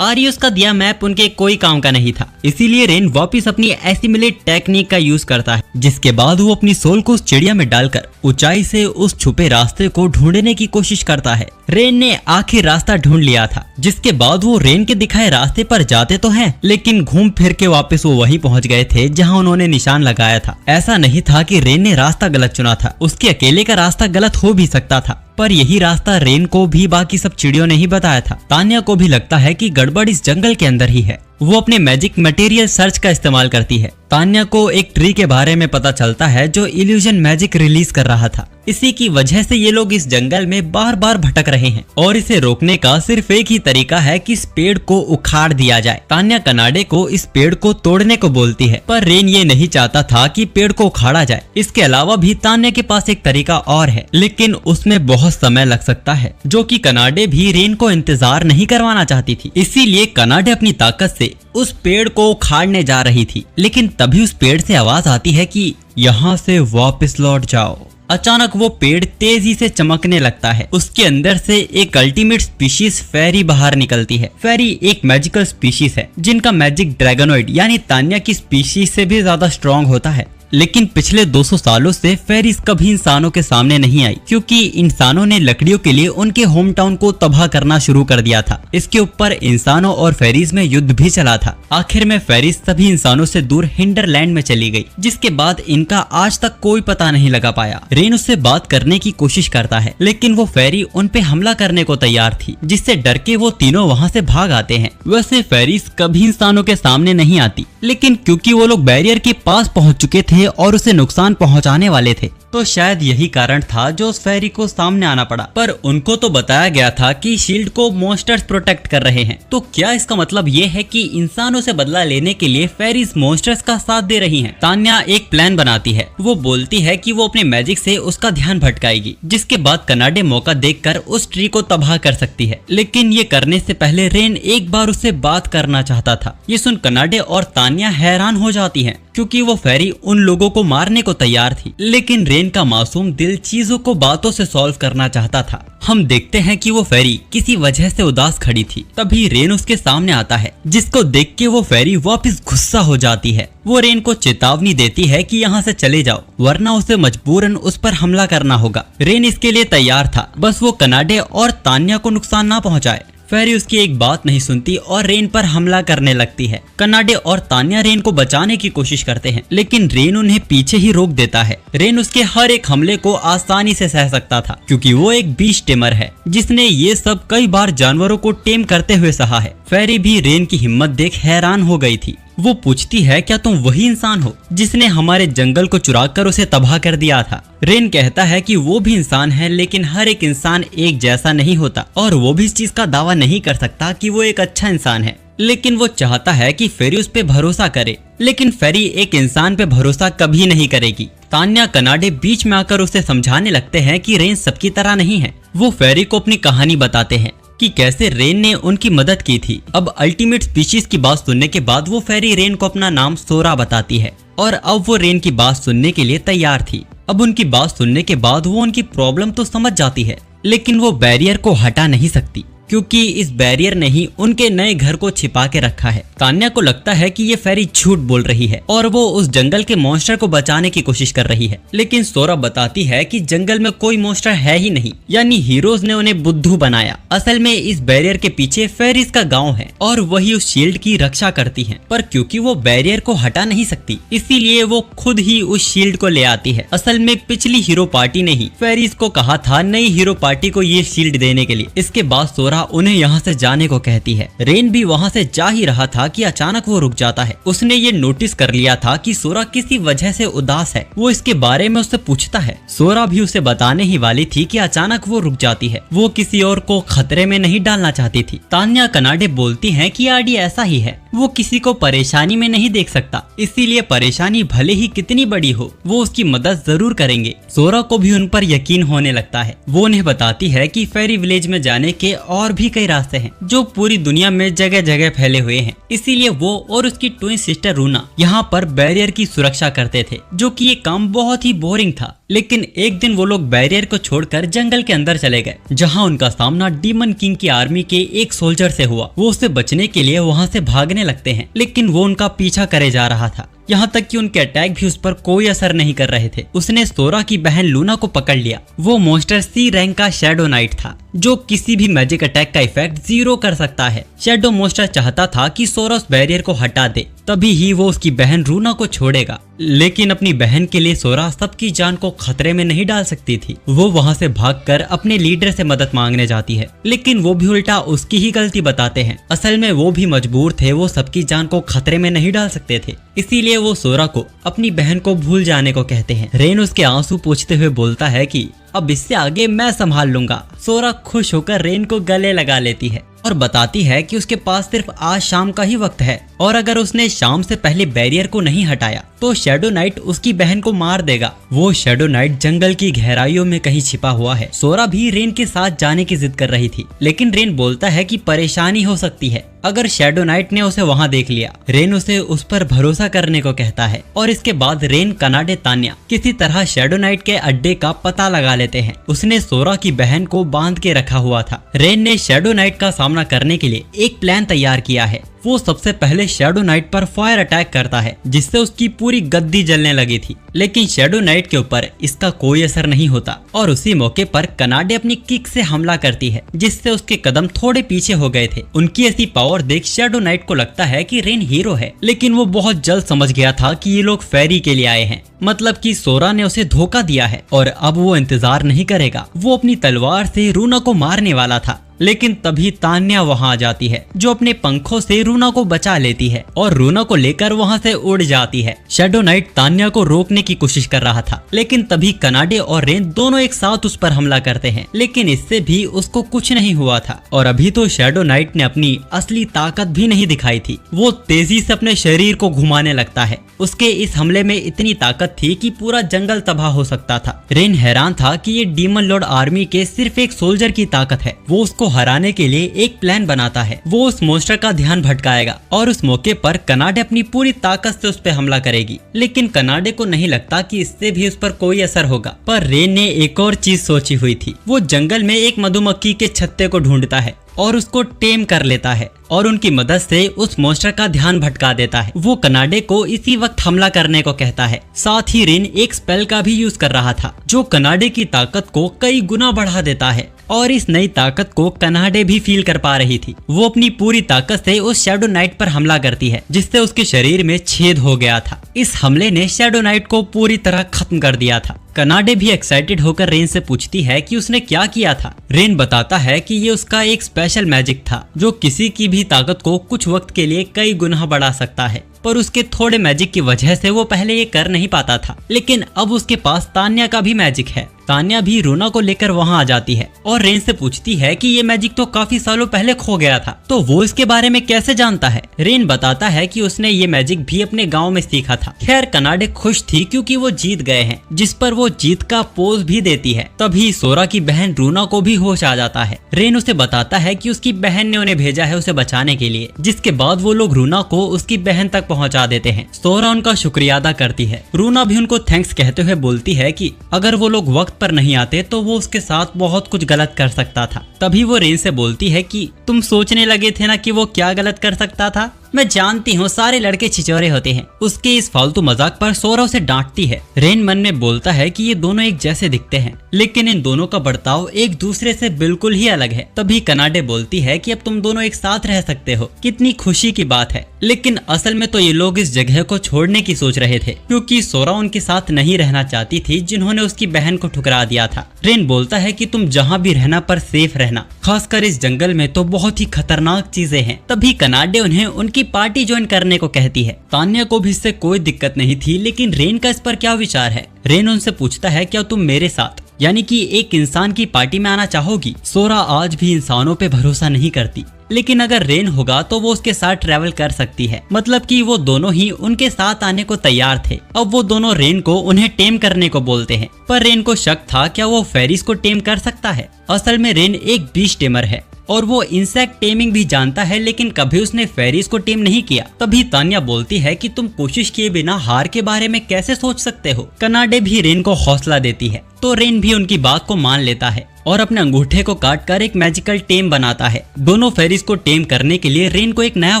आरियोस का दिया मैप उनके कोई काम का नहीं था, इसीलिए रेन वापिस अपनी एसिमिलेट टेक्निक का यूज करता है, जिसके बाद वो अपनी सोल को उस चिड़िया में डालकर ऊंचाई से उस छुपे रास्ते को ढूंढने की कोशिश करता है। रेन ने आखिर रास्ता ढूंढ लिया था, जिसके बाद वो रेन के दिखाए रास्ते पर जाते तो हैं, लेकिन घूम फिर के वापस वो वहीं पहुंच गए थे जहां उन्होंने निशान लगाया था। ऐसा नहीं था कि रेन ने रास्ता गलत चुना था, उसके अकेले का रास्ता गलत हो भी सकता था, पर यही रास्ता रेन को भी बाकी सब चिड़ियों ने ही बताया था। तान्या को भी लगता है कि गड़बड़ इस जंगल के अंदर ही है। वो अपने मैजिक मटेरियल सर्च का इस्तेमाल करती है। तान्या को एक ट्री के बारे में पता चलता है जो इल्यूजन मैजिक रिलीज कर रहा था। इसी की वजह से ये लोग इस जंगल में बार बार भटक रहे हैं और इसे रोकने का सिर्फ एक ही तरीका है कि इस पेड़ को उखाड़ दिया जाए। तान्या कनाडे को इस पेड़ को तोड़ने को बोलती है, पर रेन ये नहीं चाहता था कि पेड़ को उखाड़ा जाए। इसके अलावा भी तान्या के पास एक तरीका और है, लेकिन उसमें बहुत समय लग सकता है, जो कि कनाडे भी रेन को इंतजार नहीं करवाना चाहती थी। इसीलिए कनाडे अपनी ताकत से उस पेड़ को उखाड़ने जा रही थी, लेकिन तभी उस पेड़ से आवाज आती है कि यहाँ से वापस लौट जाओ। अचानक वो पेड़ तेजी से चमकने लगता है। उसके अंदर से एक अल्टीमेट स्पीशीज फेरी बाहर निकलती है। फेरी एक मैजिकल स्पीशीज है जिनका मैजिक ड्रैगनोइड यानी तान्या की स्पीशीज से भी ज्यादा स्ट्रॉन्ग होता है। लेकिन पिछले 200 सालों से फेरीज कभी इंसानों के सामने नहीं आई, क्योंकि इंसानों ने लकड़ियों के लिए उनके होम टाउन को तबाह करना शुरू कर दिया था। इसके ऊपर इंसानों और फेरीज में युद्ध भी चला था। आखिर में फेरीज सभी इंसानों से दूर हिंडरलैंड में चली गई, जिसके बाद इनका आज तक कोई पता नहीं लगा पाया। रेन उससे बात करने की कोशिश करता है, लेकिन वो फेरी उन पे हमला करने को तैयार थी, जिससे डर के वो तीनों वहाँ से भाग आते हैं। वैसे फेरीज कभी इंसानों के सामने नहीं आती, लेकिन क्योंकि वो लोग बैरियर के पास पहुँच चुके थे और उसे नुकसान पहुंचाने वाले थे, तो शायद यही कारण था जो उस फेरी को सामने आना पड़ा। पर उनको तो बताया गया था कि शील्ड को मॉन्स्टर्स प्रोटेक्ट कर रहे हैं, तो क्या इसका मतलब ये है कि इंसानों से बदला लेने के लिए फेरीज मॉन्स्टर्स का साथ दे रही हैं? तान्या एक प्लान बनाती है। वो बोलती है कि वो अपने मैजिक से उसका ध्यान भटकाएगी, जिसके बाद कनाडे मौका देखकर उस ट्री को तबाह कर सकती है। लेकिन ये करने से पहले रेन एक बार उससे बात करना चाहता था। ये सुन कनाडे और तान्या हैरान हो जाती हैं, क्योंकि वो फेरी उन लोगों को मारने को तैयार थी, लेकिन रेन का मासूम दिल चीजों को बातों से सॉल्व करना चाहता था। हम देखते हैं कि वो फेरी किसी वजह से उदास खड़ी थी। तभी रेन उसके सामने आता है, जिसको देख के वो फेरी वापस गुस्सा हो जाती है। वो रेन को चेतावनी देती है कि यहाँ से चले जाओ, वरना उसे मजबूरन उस पर हमला करना होगा। रेन इसके लिए तैयार था, बस वो कनाडे और तान्या को नुकसान ना पहुँचाए। फेरी उसकी एक बात नहीं सुनती और रेन पर हमला करने लगती है। कनाडे और तान्या रेन को बचाने की कोशिश करते हैं, लेकिन रेन उन्हें पीछे ही रोक देता है। रेन उसके हर एक हमले को आसानी से सह सकता था, क्योंकि वो एक बीस्ट टेमर है, जिसने ये सब कई बार जानवरों को टेम करते हुए सहा है। फेरी भी रेन की हिम्मत देख हैरान हो गई थी। वो पूछती है, क्या तुम वही इंसान हो जिसने हमारे जंगल को चुराकर उसे तबाह कर दिया था? रेन कहता है कि वो भी इंसान है, लेकिन हर एक इंसान एक जैसा नहीं होता, और वो भी इस चीज का दावा नहीं कर सकता कि वो एक अच्छा इंसान है। लेकिन वो चाहता है कि फेरी उस पे भरोसा करे, लेकिन फेरी एक इंसान पे भरोसा कभी नहीं करेगी। तान्या कनाडे बीच में आकर उसे समझाने लगते हैं कि रेन सबकी तरह नहीं है। वो फेरी को अपनी कहानी बताते हैं कि कैसे रेन ने उनकी मदद की थी। अब अल्टीमेट स्पीशीज की बात सुनने के बाद वो फेरी रेन को अपना नाम सोरा बताती है, और अब वो रेन की बात सुनने के लिए तैयार थी। अब उनकी बात सुनने के बाद वो उनकी प्रॉब्लम तो समझ जाती है, लेकिन वो बैरियर को हटा नहीं सकती, क्योंकि इस बैरियर ने ही उनके नए घर को छिपा के रखा है। तान्या को लगता है कि ये फेरी झूठ बोल रही है और वो उस जंगल के मॉन्स्टर को बचाने की कोशिश कर रही है, लेकिन सोरा बताती है कि जंगल में कोई मॉन्स्टर है ही नहीं, यानी हीरोज ने उन्हें बुद्धू बनाया। असल में इस बैरियर के पीछे फेरीज का गांव है और वही उस शील्ड की रक्षा करती हैं। पर क्योंकि वो बैरियर को हटा नहीं सकती, इसीलिए वो खुद ही उस शील्ड को ले आती है। असल में पिछली हीरो पार्टी ने ही फेरीज को कहा था नई हीरो पार्टी को ये शील्ड देने के लिए। इसके बाद सोरा उन्हें यहाँ से जाने को कहती है। रेन भी वहाँ से जा ही रहा था कि अचानक वो रुक जाता है। उसने ये नोटिस कर लिया था कि सोरा किसी वजह से उदास है। वो इसके बारे में उससे पूछता है। सोरा भी उसे बताने ही वाली थी कि अचानक वो रुक जाती है। वो किसी और को खतरे में नहीं डालना चाहती थी। तान्या कनाडे बोलती है कि आडी ऐसा ही है, वो किसी को परेशानी में नहीं देख सकता, इसीलिए परेशानी भले ही कितनी बड़ी हो वो उसकी मदद जरूर करेंगे। सोरा को भी उन पर यकीन होने लगता है। वो उन्हें बताती है कि फेरी विलेज में जाने के और भी कई रास्ते हैं जो पूरी दुनिया में जगह जगह फैले हुए हैं, इसीलिए वो और उसकी ट्विन सिस्टर रूना यहाँ पर बैरियर की सुरक्षा करते थे, जो कि ये काम बहुत ही बोरिंग था। लेकिन एक दिन वो लोग बैरियर को छोड़कर जंगल के अंदर चले गए, जहाँ उनका सामना डीमन किंग की आर्मी के एक सोल्जर से हुआ। वो उससे बचने के लिए वहाँ से भागने लगते हैं, लेकिन वो उनका पीछा करे जा रहा था। यहाँ तक कि उनके अटैक भी उस पर कोई असर नहीं कर रहे थे। उसने सोरा की बहन लूना को पकड़ लिया। वो मॉन्स्टर सी रैंक का शैडो नाइट था जो किसी भी मैजिक अटैक का इफेक्ट 0 कर सकता है। शैडो मॉन्स्टर चाहता था कि सोरा उस बैरियर को हटा दे, तभी ही वो उसकी बहन रूना को छोड़ेगा। लेकिन अपनी बहन के लिए सोरा सबकी जान को खतरे में नहीं डाल सकती थी। वो वहाँ से भागकर अपने लीडर से मदद मांगने जाती है, लेकिन वो भी उल्टा उसकी ही गलती बताते हैं। असल में वो भी मजबूर थे, वो सबकी जान को खतरे में नहीं डाल सकते थे, इसीलिए वो सोरा को अपनी बहन को भूल जाने को कहते हैं। रेन उसके आंसू पोंछते हुए बोलता है कि अब इससे आगे मैं संभाल लूंगा। सोरा खुश होकर रेन को गले लगा लेती है और बताती है कि उसके पास सिर्फ आज शाम का ही वक्त है और अगर उसने शाम से पहले बैरियर को नहीं हटाया तो शैडो नाइट उसकी बहन को मार देगा। वो शैडो नाइट जंगल की गहराइयों में कहीं छिपा हुआ है। सोरा भी रेन के साथ जाने की जिद कर रही थी, लेकिन रेन बोलता है कि परेशानी हो सकती है अगर शैडो नाइट ने उसे वहां देख लिया। रेन उसे उस पर भरोसा करने को कहता है और इसके बाद रेन कनाडे तान्या किसी तरह शैडो नाइट के अड्डे का पता लगा लेते हैं। उसने सोरा की बहन को बांध के रखा हुआ था। रेन ने शैडो नाइट का सामना करने के लिए एक प्लान तैयार किया है। वो सबसे पहले शैडो नाइट पर फायर अटैक करता है जिससे उसकी पूरी गद्दी जलने लगी थी, लेकिन शैडो नाइट के ऊपर इसका कोई असर नहीं होता और उसी मौके पर कनाडे अपनी किक से हमला करती है जिससे उसके कदम थोड़े पीछे हो गए थे। उनकी ऐसी पावर देख शैडो नाइट को लगता है कि रेन हीरो है, लेकिन वो बहुत जल्द समझ गया था कि ये लोग फेरी के लिए आए हैं, मतलब कि सोरा ने उसे धोखा दिया है और अब वो इंतजार नहीं करेगा। वो अपनी तलवार से रूना को मारने वाला था, लेकिन तभी तान्या वहां आ जाती है जो अपने पंखों से रूना को बचा लेती है और रूना को लेकर वहां से उड़ जाती है। शैडो नाइट तान्या को रोकने की कोशिश कर रहा था, लेकिन तभी कनाडे और रेन दोनों एक साथ उस पर हमला करते हैं, लेकिन इससे भी उसको कुछ नहीं हुआ था। और अभी तो शैडो नाइट ने अपनी असली ताकत भी नहीं दिखाई थी। वो तेजी से अपने शरीर को घुमाने लगता है। उसके इस हमले में इतनी ताकत थी कि पूरा जंगल तबाह हो सकता था। रेन हैरान था कि ये डीमन लॉर्ड आर्मी के सिर्फ एक सोल्जर की ताकत है। वो उसको हराने के लिए एक प्लान बनाता है। वो उस मॉन्स्टर का ध्यान भटकाएगा और उस मौके पर कनाडे अपनी पूरी ताकत से उस पर हमला करेगी, लेकिन कनाडे को नहीं लगता कि इससे भी उस पर कोई असर होगा। पर रेन ने एक और चीज सोची हुई थी। वो जंगल में एक मधुमक्खी के छत्ते को ढूंढता है और उसको टेम कर लेता है और उनकी मदद से उस मॉन्स्टर का ध्यान भटका देता है। वो कनाडे को इसी वक्त हमला करने को कहता है। साथ ही रेन एक स्पेल का भी यूज कर रहा था जो कनाडे की ताकत को कई गुना बढ़ा देता है और इस नई ताकत को कनाडे भी फील कर पा रही थी। वो अपनी पूरी ताकत से उस शैडो नाइट पर हमला करती है जिससे उसके शरीर में छेद हो गया था। इस हमले ने शैडो नाइट को पूरी तरह खत्म कर दिया था। कनाडे भी एक्साइटेड होकर रेन से पूछती है कि उसने क्या किया था। रेन बताता है कि ये उसका एक स्पेशल मैजिक था जो किसी की भी ताकत को कुछ वक्त के लिए कई गुना बढ़ा सकता है, पर उसके थोड़े मैजिक की वजह से वो पहले ये कर नहीं पाता था। लेकिन अब उसके पास तान्या का भी मैजिक है। तान्या भी रूना को लेकर वहां आ जाती है और रेन से पूछती है कि ये मैजिक तो काफी सालों पहले खो गया था, तो वो इसके बारे में कैसे जानता है। रेन बताता है कि उसने ये मैजिक भी अपने गांव में सीखा था। खैर कनाडे खुश थी क्योंकि वो जीत गए हैं, जिस पर वो जीत का पोज भी देती है। तभी सोरा की बहन रूना को भी होश आ जाता है। रेन उसे बताता है कि उसकी बहन ने उन्हें भेजा है उसे बचाने के लिए, जिसके बाद वो लोग रूना को उसकी बहन तक पहुंचा देते हैं। सोरा उनका शुक्रिया अदा करती है। रूना भी उनको थैंक्स कहते हुए बोलती है कि अगर वो लोग वक्त पर नहीं आते तो वो उसके साथ बहुत कुछ गलत कर सकता था। तभी वो रेन से बोलती है कि तुम सोचने लगे थे ना कि वो क्या गलत कर सकता था। मैं जानती हूँ सारे लड़के छिचोरे होते हैं। उसके इस फालतू मजाक पर सोरा उसे डांटती है। रेन मन में बोलता है कि ये दोनों एक जैसे दिखते हैं, लेकिन इन दोनों का बर्ताव एक दूसरे से बिल्कुल ही अलग है। तभी कनाडे बोलती है कि अब तुम दोनों एक साथ रह सकते हो, कितनी खुशी की बात है। लेकिन असल में तो ये लोग इस जगह को छोड़ने की सोच रहे थे, क्योंकि सोरा उनके साथ नहीं रहना चाहती थी जिन्होंने उसकी बहन को ठुकरा दिया था। रेन बोलता है कि तुम जहाँ भी रहना पर सेफ रहना, खासकर इस जंगल में तो बहुत ही खतरनाक चीजें हैं। तभी कनाडे उन्हें उनकी पार्टी ज्वाइन करने को कहती है। तान्या को भी इससे कोई दिक्कत नहीं थी, लेकिन रेन का इस पर क्या विचार है। रेन उनसे पूछता है क्या तुम मेरे साथ यानी कि एक इंसान की पार्टी में आना चाहोगी। सोरा आज भी इंसानों पे भरोसा नहीं करती, लेकिन अगर रेन होगा तो वो उसके साथ ट्रैवल कर सकती है, मतलब कि वो दोनों ही उनके साथ आने को तैयार थे। अब वो दोनों रेन को उन्हें टेम करने को बोलते हैं, पर रेन को शक था क्या वो फेरिस को टेम कर सकता है। असल में रेन एक बीस्ट टेमर है और वो इंसेक्ट टेमिंग भी जानता है, लेकिन कभी उसने फेरीज को टेम नहीं किया। तभी तान्या बोलती है कि तुम कोशिश किए बिना हार के बारे में कैसे सोच सकते हो। कनाडे भी रेन को हौसला देती है, तो रेन भी उनकी बात को मान लेता है और अपने अंगूठे को काट कर एक मैजिकल टेम बनाता है। दोनों फेरीज को टेम करने के लिए रेन को एक नया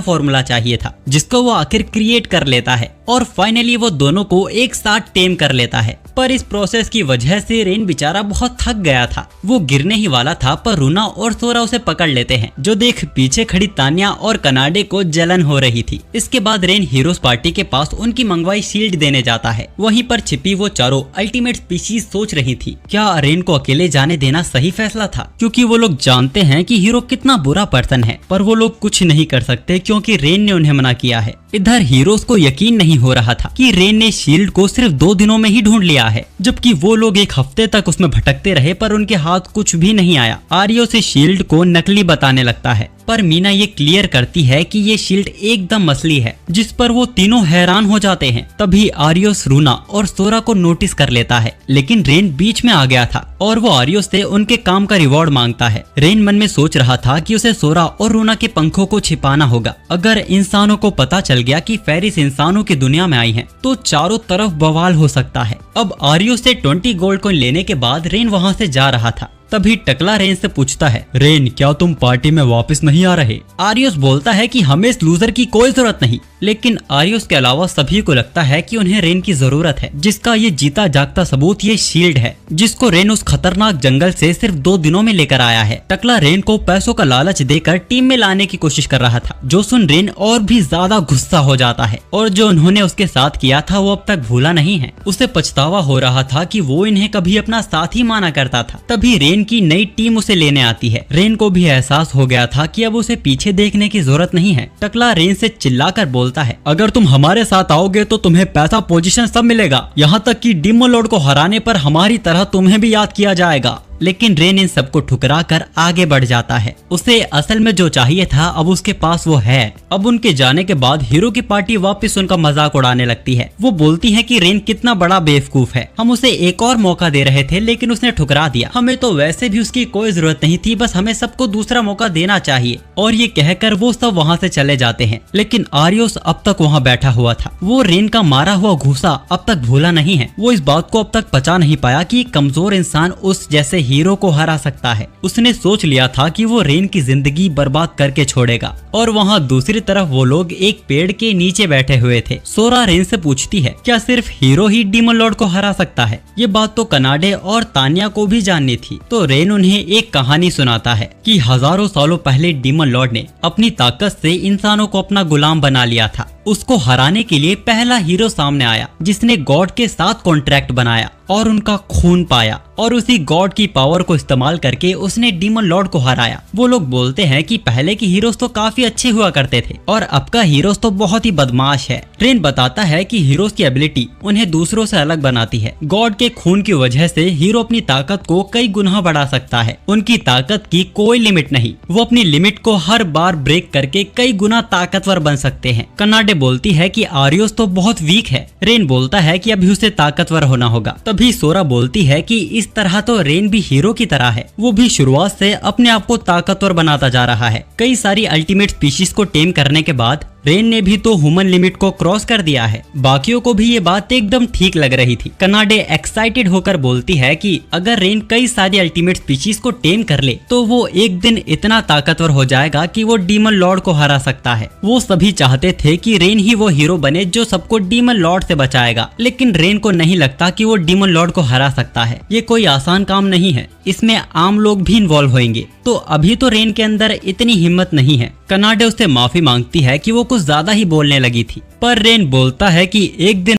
फॉर्मूला चाहिए था, जिसको वो आखिर क्रिएट कर लेता है और फाइनली वो दोनों को एक साथ टेम कर लेता है। पर इस प्रोसेस की वजह से रेन बेचारा बहुत थक गया था। वो गिरने ही वाला था, पर रूना और सोरा उसे पकड़ लेते हैं, जो देख पीछे खड़ी तान्या और कनाडे को जलन हो रही थी। इसके बाद रेन हीरोज पार्टी के पास उनकी मंगवाई शील्ड देने जाता है। वहीं पर छिपी वो चारों अल्टीमेट स्पीशीज सोच रही थी क्या रेन को अकेले जाने देना सही फैसला था, क्योंकि वो लोग जानते हैं कि हीरो कितना बुरा पर्सन है, पर वो लोग कुछ नहीं कर सकते क्योंकि रेन ने उन्हें मना किया है। इधर हीरोज को यकीन नहीं हो रहा था कि रेन ने शील्ड को सिर्फ 2 दिनों में ही ढूंढ लिया है, जबकि वो लोग एक हफ्ते तक उसमें भटकते रहे पर उनके हाथ कुछ भी नहीं आया। आर्यो से शील्ड को नकली बताने लगता है, पर मीना ये क्लियर करती है कि ये शील्ड एकदम असली है, जिस पर वो तीनों हैरान हो जाते हैं। तभी आर्योस रूना और सोरा को नोटिस कर लेता है, लेकिन रेन बीच में आ गया था और वो आर्योस से उनके काम का रिवॉर्ड मांगता है। रेन मन में सोच रहा था कि उसे सोरा और रूना के पंखों को छिपाना होगा। अगर इंसानों को पता चल गया कि फेरिस इंसानों की दुनिया में आई हैं, तो चारों तरफ बवाल हो सकता है। अब आर्योस से 20 गोल्ड कॉइन लेने के बाद रेन वहाँ से जा रहा था। तभी टकला रेन से पूछता है, रेन क्या तुम पार्टी में वापस नहीं आ रहे? आर्योस बोलता है कि हमें इस लूजर की कोई जरूरत नहीं, लेकिन आर्योस के अलावा सभी को लगता है कि उन्हें रेन की जरूरत है, जिसका ये जीता जागता सबूत ये शील्ड है, जिसको रेन उस खतरनाक जंगल से सिर्फ 2 दिनों में लेकर आया है। टकला रेन को पैसों का लालच देकर टीम में लाने की कोशिश कर रहा था, जो सुन रेन और भी ज्यादा गुस्सा हो जाता है और जो उन्होंने उसके साथ किया था वो अब तक भूला नहीं है। उसे पछतावा हो रहा था कि वो इन्हें कभी अपना साथ ही माना करता था। तभी रेन की नई टीम उसे लेने आती है। रेन को भी एहसास हो गया था कि अब उसे पीछे देखने की जरूरत नहीं है। टकला रेन से चिल्लाकर बोलता है, अगर तुम हमारे साथ आओगे तो तुम्हें पैसा, पोजीशन सब मिलेगा, यहाँ तक कि डेमन लॉर्ड को हराने पर हमारी तरह तुम्हें भी याद किया जाएगा। लेकिन रेन इन सबको ठुकरा कर आगे बढ़ जाता है। उसे असल में जो चाहिए था अब उसके पास वो है। अब उनके जाने के बाद हीरो की पार्टी वापस उनका मजाक उड़ाने लगती है। वो बोलती है कि रेन कितना बड़ा बेवकूफ है, हम उसे एक और मौका दे रहे थे लेकिन उसने ठुकरा दिया। हमें तो वैसे भी उसकी कोई जरूरत नहीं थी, बस हमें सबको दूसरा मौका देना चाहिए। और ये कहकर वो सब वहाँ से चले जाते हैं। लेकिन आर्योस अब तक वहाँ बैठा हुआ था। वो रेन का मारा हुआ घूसा अब तक भूला नहीं है। वो इस बात को अब तक पचा नहीं पाया कि कमजोर इंसान उस जैसे हीरो को हरा सकता है। उसने सोच लिया था कि वो रेन की जिंदगी बर्बाद करके छोड़ेगा। और वहाँ दूसरी तरफ वो लोग एक पेड़ के नीचे बैठे हुए थे। सोरा रेन से पूछती है, क्या सिर्फ हीरो ही डीमन लॉर्ड को हरा सकता है? ये बात तो कनाडे और तान्या को भी जाननी थी। तो रेन उन्हें एक कहानी सुनाता है कि हजारों सालों पहले डीमन लॉर्ड ने अपनी ताकत से इंसानों को अपना गुलाम बना लिया था। उसको हराने के लिए पहला हीरो सामने आया, जिसने गॉड के साथ कॉन्ट्रैक्ट बनाया और उनका खून पाया, और उसी गॉड की पावर को इस्तेमाल करके उसने डीमन लॉर्ड को हराया। वो लोग बोलते हैं कि पहले के हीरोज तो काफी अच्छे हुआ करते थे और अब का हीरोज तो बहुत ही बदमाश है। रेन बताता है कि हीरोज की एबिलिटी उन्हें दूसरों से अलग बनाती है। गॉड के खून की वजह से हीरो अपनी ताकत को कई गुना बढ़ा सकता है। उनकी ताकत की कोई लिमिट नहीं, वो अपनी लिमिट को हर बार ब्रेक करके कई गुना ताकतवर बन सकते हैं। कनाडे बोलती है कि आर्योस तो बहुत वीक है। रेन बोलता है कि अभी उसे ताकतवर होना होगा। तभी सोरा बोलती है कि इस तरह तो रेन भी हीरो की तरह है, वो भी शुरुआत से अपने आप को ताकतवर बनाता जा रहा है। कई सारी अल्टीमेट स्पीशीज को टेम करने के बाद रेन ने भी तो ह्यूमन लिमिट को क्रॉस कर दिया है। बाकियों को भी ये बात एकदम ठीक लग रही थी। कनाडे एक्साइटेड होकर बोलती है कि अगर रेन कई सारी अल्टीमेट स्पीशीज को टेम कर ले तो वो एक दिन इतना ताकतवर हो जाएगा कि वो डीमन लॉर्ड को हरा सकता है। वो सभी चाहते थे कि रेन ही वो हीरो बने जो सबको डीमन लॉर्ड से बचाएगा, लेकिन रेन को नहीं लगता कि वो डीमन लॉर्ड को हरा सकता है। ये कोई आसान काम नहीं है, इसमें आम लोग भी इन्वॉल्व होंगे। तो अभी तो रेन के अंदर इतनी हिम्मत नहीं है। कनाडे उससे माफी मांगती है कि वो कुछ ज्यादा ही बोलने लगी थी, पर रेन बोलता है कि एक दिन